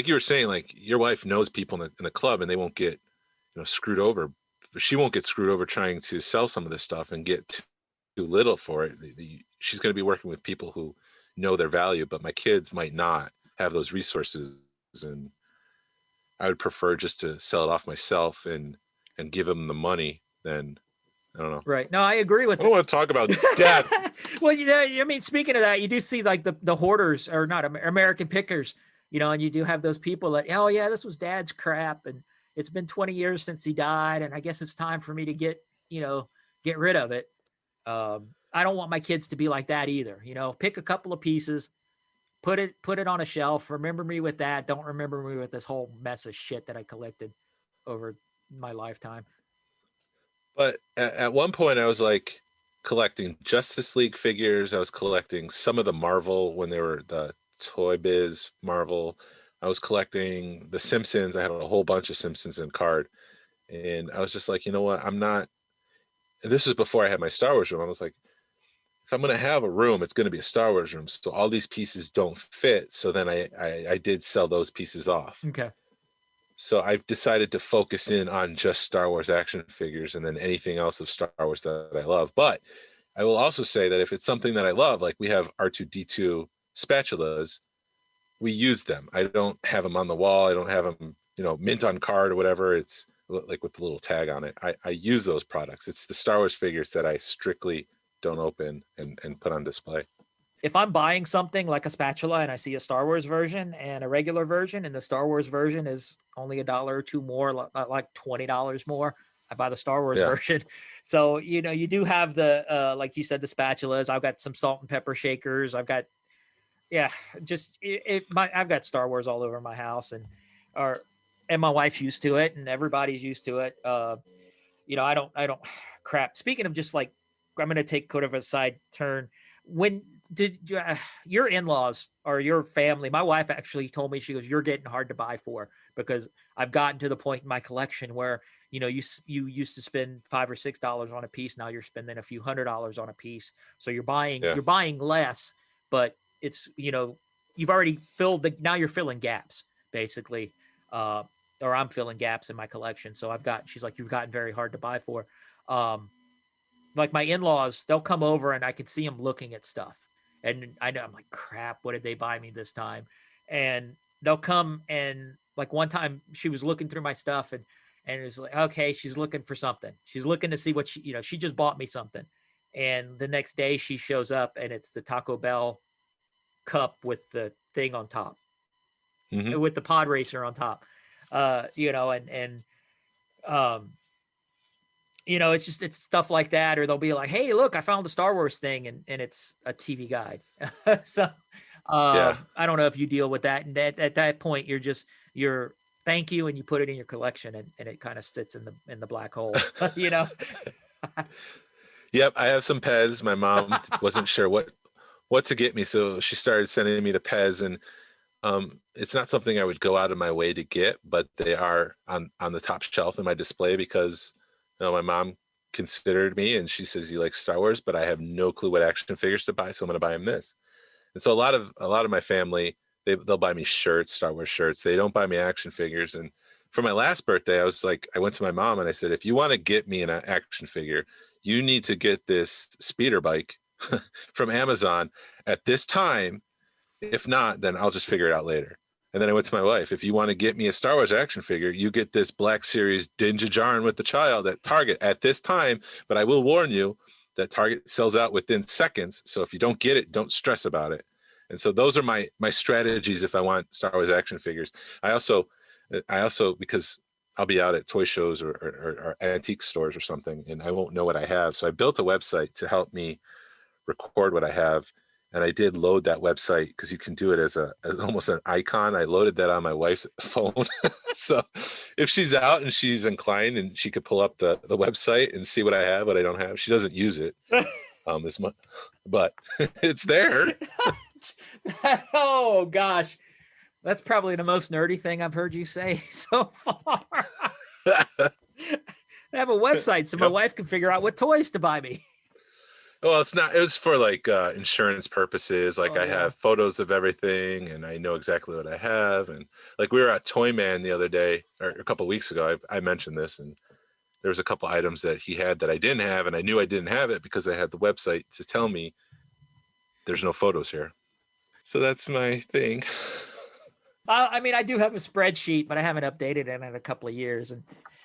[SPEAKER 5] you were saying, like your wife knows people in the club and they won't get, screwed over. She won't get screwed over trying to sell some of this stuff and get too little for it. She's going to be working with people who know their value, but my kids might not have those resources, and I would prefer just to sell it off myself and give them the money than, I don't know.
[SPEAKER 4] Right. No, I agree with
[SPEAKER 5] I don't want to talk about death.
[SPEAKER 4] Well, I mean, speaking of that, you do see like the hoarders, or not American pickers, and you do have those people that, oh yeah, this was Dad's crap, and it's been 20 years since he died, and I guess it's time for me to get rid of it. I don't want my kids to be like that either. Pick a couple of pieces, put it on a shelf. Remember me with that. Don't remember me with this whole mess of shit that I collected over my lifetime.
[SPEAKER 5] But at one point, I was like collecting Justice League figures. I was collecting some of the Marvel when they were the Toy Biz Marvel. I was collecting the Simpsons. I had a whole bunch of Simpsons in card. And I was just like, you know what? I'm not. And this is before I had my Star Wars room. I was like, if I'm going to have a room, it's going to be a Star Wars room. So all these pieces don't fit. So then I did sell those pieces off.
[SPEAKER 4] Okay.
[SPEAKER 5] So I've decided to focus in on just Star Wars action figures and then anything else of Star Wars that I love. But I will also say that if it's something that I love, like we have R2D2 spatulas, we use them. I don't have them on the wall. I don't have them, mint on card or whatever. It's like with the little tag on it. I use those products. It's the Star Wars figures that I strictly don't open and put on display.
[SPEAKER 4] If I'm buying something like a spatula and I see a Star Wars version and a regular version, and the Star Wars version is only $1 or $2 more, like $20 more, I buy the Star Wars version. So, you do have the, like you said, the spatulas. I've got some salt and pepper shakers. I've got, I've got Star Wars all over my house, and my wife's used to it, and everybody's used to it. I don't crap. Speaking of just like, I'm going to take kind of a side turn. When did your in-laws or your family, my wife actually told me, she goes, you're getting hard to buy for, because I've gotten to the point in my collection where, you used to spend $5 or $6 on a piece. Now you're spending a few $100s on a piece. So you're buying less, but it's, you've already now you're filling gaps basically. Or I'm filling gaps in my collection. So she's like, you've gotten very hard to buy for. Like my in-laws, they'll come over and I can see them looking at stuff. And I know, I'm like, crap, what did they buy me this time? And they'll come, and like one time she was looking through my stuff and it was like, okay, she's looking for something. She's looking to see what she just bought me something. And the next day she shows up and it's the Taco Bell cup with the thing on top, with the pod racer on top, it's stuff like that. Or they'll be like, hey, look, I found the Star Wars thing. And it's a TV guide. So I don't know if you deal with that. And at that point, you're thank you. And you put it in your collection, and it kind of sits in the black hole,
[SPEAKER 5] Yep. I have some Pez. My mom wasn't sure what to get me. So she started sending me the Pez, and it's not something I would go out of my way to get, but they are on the top shelf in my display because my mom considered me, and she says, you like Star Wars, but I have no clue what action figures to buy, so I'm going to buy him this. And so a lot of my family, they'll buy me shirts, Star Wars shirts. They don't buy me action figures. And for my last birthday, I went to my mom and I said, if you want to get me an action figure, you need to get this speeder bike from Amazon at this time. If not, then I'll just figure it out later. And then I went to my wife, if you want to get me a Star Wars action figure, you get this Black Series Din Djarin with the child at Target at this time. But I will warn you that Target sells out within seconds. So if you don't get it, don't stress about it. And so those are my strategies if I want Star Wars action figures. I also, because I'll be out at toy shows or antique stores or something, and I won't know what I have. So I built a website to help me record what I have. And I did load that website because you can do it as almost an icon. I loaded that on my wife's phone. So if she's out and she's inclined, and she could pull up the website and see what I have, what I don't have. She doesn't use it as much, but it's there.
[SPEAKER 4] Oh gosh, that's probably the most nerdy thing I've heard you say so far. I have a website so my wife can figure out what toys to buy me.
[SPEAKER 5] Well, it's not. It was for like insurance purposes. Like I have photos of everything, and I know exactly what I have. And like we were at Toy Man the other day, or a couple of weeks ago. I mentioned this, and there was a couple items that he had that I didn't have, and I knew I didn't have it because I had the website to tell me there's no photos here. So that's my thing.
[SPEAKER 4] I mean, I do have a spreadsheet, but I haven't updated it in a couple of years, and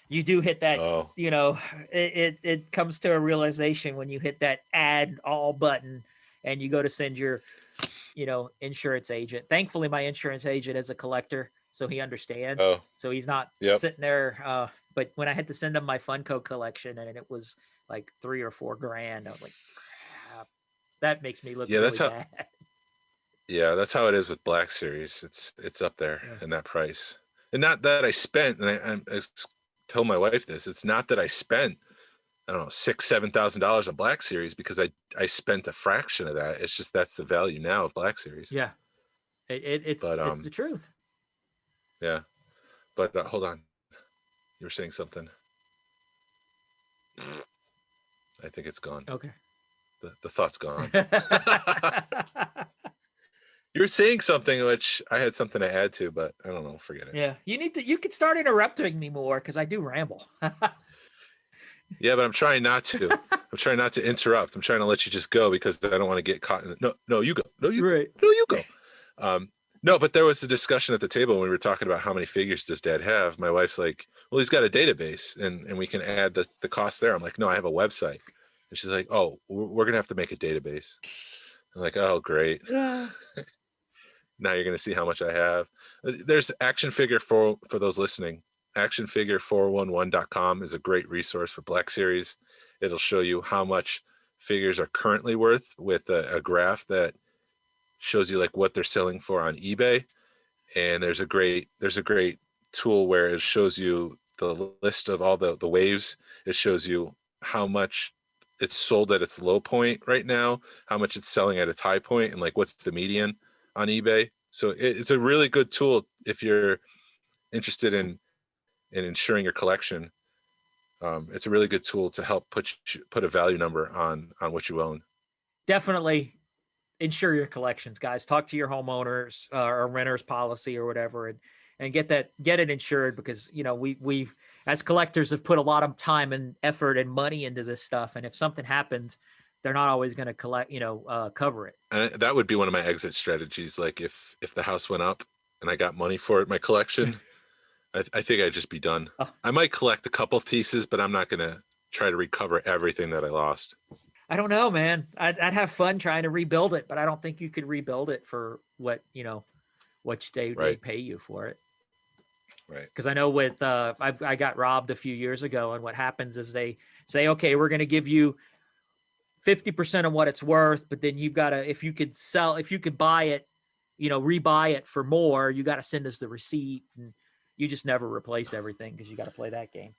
[SPEAKER 4] you do hit that, it comes to a realization when you hit that add all button and you go to send your, insurance agent. Thankfully, my insurance agent is a collector, so he understands.
[SPEAKER 5] Oh.
[SPEAKER 4] So he's not sitting there. But when I had to send him my Funko collection and it was like $3 or $4 grand, I was like, crap, that makes me look really bad.
[SPEAKER 5] Yeah, that's how it is with Black Series. It's up there
[SPEAKER 4] Yeah.
[SPEAKER 5] in that price. And not that I spent, and I tell my wife this, it's not that I spent, I don't know, $6,000-7,000 on Black Series, because I spent a fraction of that. It's just that's the value now of Black Series.
[SPEAKER 4] Yeah.
[SPEAKER 5] But
[SPEAKER 4] It's the truth.
[SPEAKER 5] yeah. But hold on, you were saying something. I think it's gone.
[SPEAKER 4] Okay.
[SPEAKER 5] The thought's gone. You were saying something which I had something to add to, but I don't know. Forget it.
[SPEAKER 4] Yeah. You could start interrupting me more because I do ramble.
[SPEAKER 5] Yeah, but I'm trying not to. I'm trying not to interrupt. I'm trying to let you just go because I don't want to get caught in it. No, you go. No, you
[SPEAKER 4] Right.
[SPEAKER 5] No, you go. No, but there was a discussion at the table when we were talking about how many figures does Dad have. My wife's like, well, he's got a database and we can add the cost there. I'm like, no, I have a website. And she's like, oh, we're going to have to make a database. I'm like, oh, great.
[SPEAKER 4] Yeah.
[SPEAKER 5] Now you're going to see how much I have. There's Action Figure for those listening. Actionfigure411.com is a great resource for Black Series. It'll show you how much figures are currently worth with a graph that shows you like what they're selling for on eBay. And there's a great tool where it shows you the list of all the waves. It shows you how much it's sold at its low point right now, how much it's selling at its high point, and like what's the median on eBay. So it's a really good tool if you're interested in insuring your collection. It's a really good tool to help put a value number on what you own.
[SPEAKER 4] Definitely insure your collections, guys. Talk to your homeowners or renters policy or whatever, and get it insured, because we've as collectors have put a lot of time and effort and money into this stuff, and if something happens, they're not always going to cover it.
[SPEAKER 5] And that would be one of my exit strategies. Like if the house went up and I got money for it, my collection, I think I'd just be done.
[SPEAKER 4] Oh.
[SPEAKER 5] I might collect a couple pieces, but I'm not going to try to recover everything that I lost.
[SPEAKER 4] I don't know, man. I'd have fun trying to rebuild it, but I don't think you could rebuild it for what they pay you for it.
[SPEAKER 5] Right.
[SPEAKER 4] Because I know with I got robbed a few years ago, and what happens is they say, okay, we're going to give you 50% of what it's worth, but then you've got to, if you could buy it, rebuy it for more, you got to send us the receipt, and you just never replace everything because you got to play that game.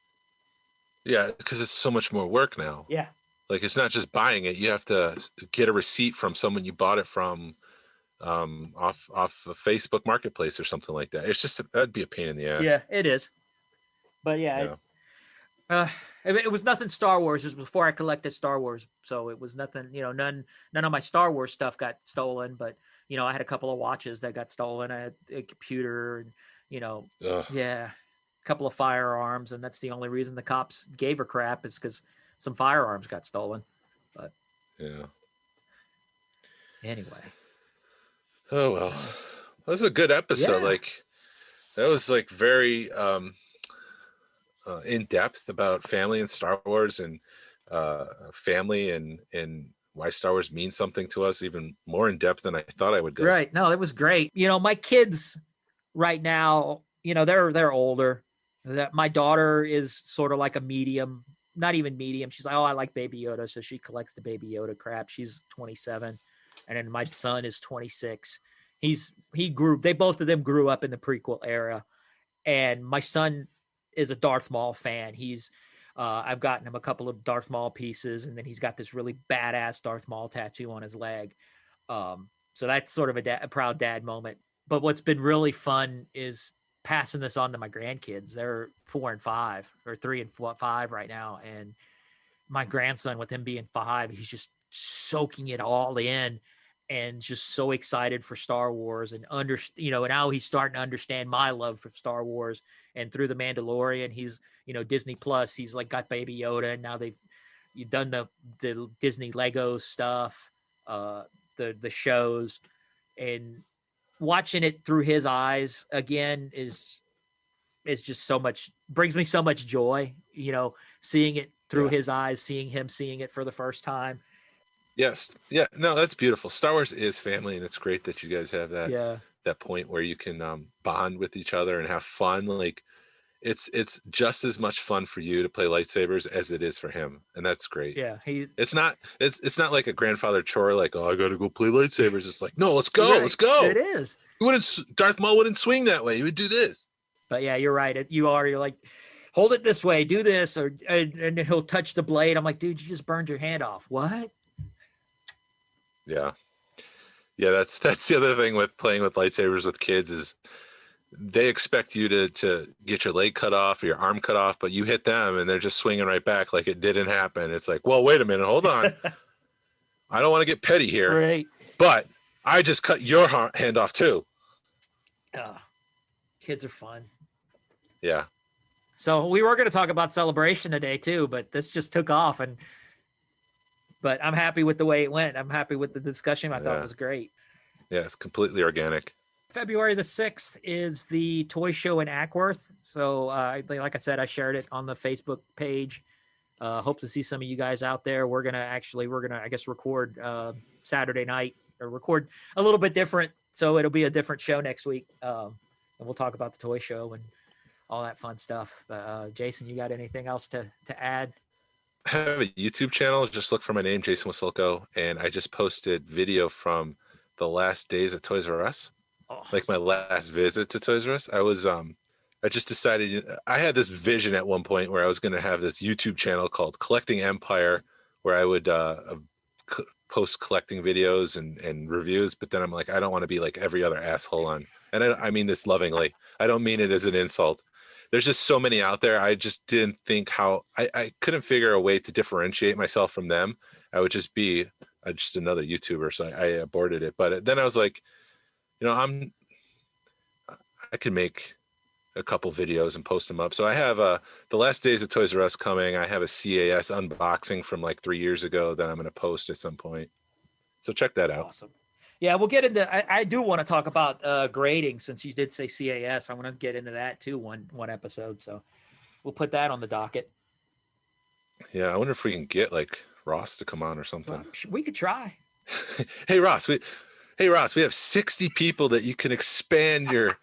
[SPEAKER 4] Yeah,
[SPEAKER 5] because it's so much more work now.
[SPEAKER 4] Yeah.
[SPEAKER 5] Like it's not just buying it; you have to get a receipt from someone you bought it from, off a Facebook Marketplace or something like that. It's just that'd be a pain in the ass.
[SPEAKER 4] Yeah, it is. But it was nothing Star Wars. It was before I collected Star Wars, so it was nothing. None of my Star Wars stuff got stolen. But I had a couple of watches that got stolen. I had a computer, and a couple of firearms, and that's the only reason the cops gave her crap is because some firearms got stolen. But anyway.
[SPEAKER 5] Oh well, that was a good episode.
[SPEAKER 4] Yeah.
[SPEAKER 5] Like that was like very in depth about family and Star Wars, and family and why Star Wars means something to us, even more in depth than I thought I would go.
[SPEAKER 4] Right. No, it was great. My kids right now, they're older. My daughter is sort of like a medium, not even medium. She's like, oh, I like Baby Yoda, so she collects the Baby Yoda crap. She's 27. And then my son is 26. Both of them grew up in the prequel era. And my son is a Darth Maul fan. I've gotten him a couple of Darth Maul pieces, and then he's got this really badass Darth Maul tattoo on his leg. So that's sort of a proud dad moment. But what's been really fun is passing this on to my grandkids. They're 4 and 5, or 3 and 5 right now. And my grandson, with him being 5, he's just soaking it all in and just so excited for Star Wars, and now he's starting to understand my love for Star Wars. And through the Mandalorian, he's, Disney Plus, he's like got Baby Yoda, and now you've done the Disney Lego stuff, the shows, and watching it through his eyes again is just brings me so much joy, seeing it through his eyes, seeing it for the first time.
[SPEAKER 5] Yes. Yeah. No, that's beautiful. Star Wars is family, and it's great that you guys have that point where you can bond with each other and have fun. Like it's just as much fun for you to play lightsabers as it is for him, and that's great.
[SPEAKER 4] Yeah,
[SPEAKER 5] It's not like a grandfather chore, like, oh, I gotta go play lightsabers. It's like, no, let's go,
[SPEAKER 4] right.
[SPEAKER 5] let's go.
[SPEAKER 4] It is.
[SPEAKER 5] Darth Maul wouldn't swing that way. He would do this.
[SPEAKER 4] But yeah, you're right. You're like, hold it this way, do this, and he'll touch the blade. I'm like, dude, you just burned your hand off. What?
[SPEAKER 5] Yeah. That's the other thing with playing with lightsabers with kids is they expect you to get your leg cut off or your arm cut off, but you hit them and they're just swinging right back like it didn't happen. It's like, well, wait a minute, hold on. I don't want to get petty here,
[SPEAKER 4] Right.
[SPEAKER 5] but I just cut your hand off too.
[SPEAKER 4] Kids are fun.
[SPEAKER 5] Yeah.
[SPEAKER 4] So we were going to talk about Celebration today too, but this just took off, but I'm happy with the way it went. I'm happy with the discussion. I thought it was great.
[SPEAKER 5] Yeah, it's completely organic.
[SPEAKER 4] February the 6th is the toy show in Ackworth. So like I said, I shared it on the Facebook page. Hope to see some of you guys out there. We're going to, I guess, record Saturday night, or record a little bit different. So it'll be a different show next week. And we'll talk about the toy show and all that fun stuff. Jason, you got anything else to add?
[SPEAKER 5] I have a YouTube channel. Just look for my name, Jason Wasilko, and I just posted video from the last days at Toys R Us.
[SPEAKER 4] Oh,
[SPEAKER 5] Like my last visit to Toys R Us. I just decided, I had this vision at one point where I was going to have this YouTube channel called Collecting Empire, where I would post collecting videos and reviews. But then I'm like, I don't want to be like every other asshole on. And I mean this lovingly. I don't mean it as an insult. There's just so many out there. I just didn't think how I couldn't figure a way to differentiate myself from them. I would just be just another YouTuber. So I aborted it. But then I was like, I can make a couple videos and post them up. So I have the last days of Toys R Us coming. I have a CAS unboxing from like 3 years ago that I'm going to post at some point. So check that out.
[SPEAKER 4] Awesome. Yeah, we'll get into. I do want to talk about grading, since you did say CAS. I want to get into that too one episode. So we'll put that on the docket.
[SPEAKER 5] Yeah, I wonder if we can get like Ross to come on or something.
[SPEAKER 4] Well, we could try.
[SPEAKER 5] Hey Ross, we have 60 people that you can expand your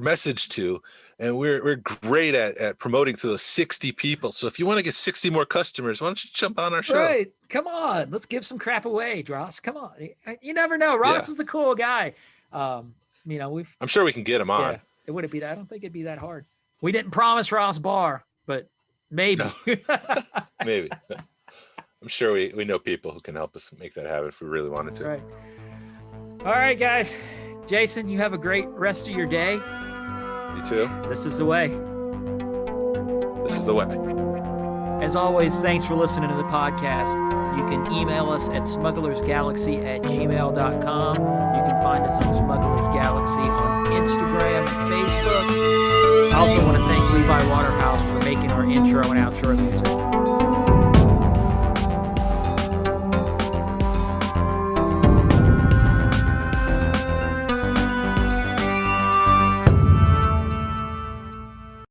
[SPEAKER 5] message to, and we're great at promoting to those 60 people. So if you want to get 60 more customers, why don't you jump on our show?
[SPEAKER 4] Right. Come on. Let's give some crap away, Ross. Come on. You never know. Ross is a cool guy. I'm sure we can get him on. It wouldn't be that. I don't think it'd be that hard. We didn't promise Ross Barr, but maybe.
[SPEAKER 5] No. Maybe. I'm sure we know people who can help us make that happen if we really wanted to.
[SPEAKER 4] All right, guys. Jason, you have a great rest of your day.
[SPEAKER 5] You too.
[SPEAKER 4] This is the way.
[SPEAKER 5] This is the way.
[SPEAKER 4] As always, thanks for listening to the podcast. You can email us at smugglersgalaxy@gmail.com. You can find us on Smugglers Galaxy on Instagram and Facebook. I also want to thank Levi Waterhouse for making our intro and outro music.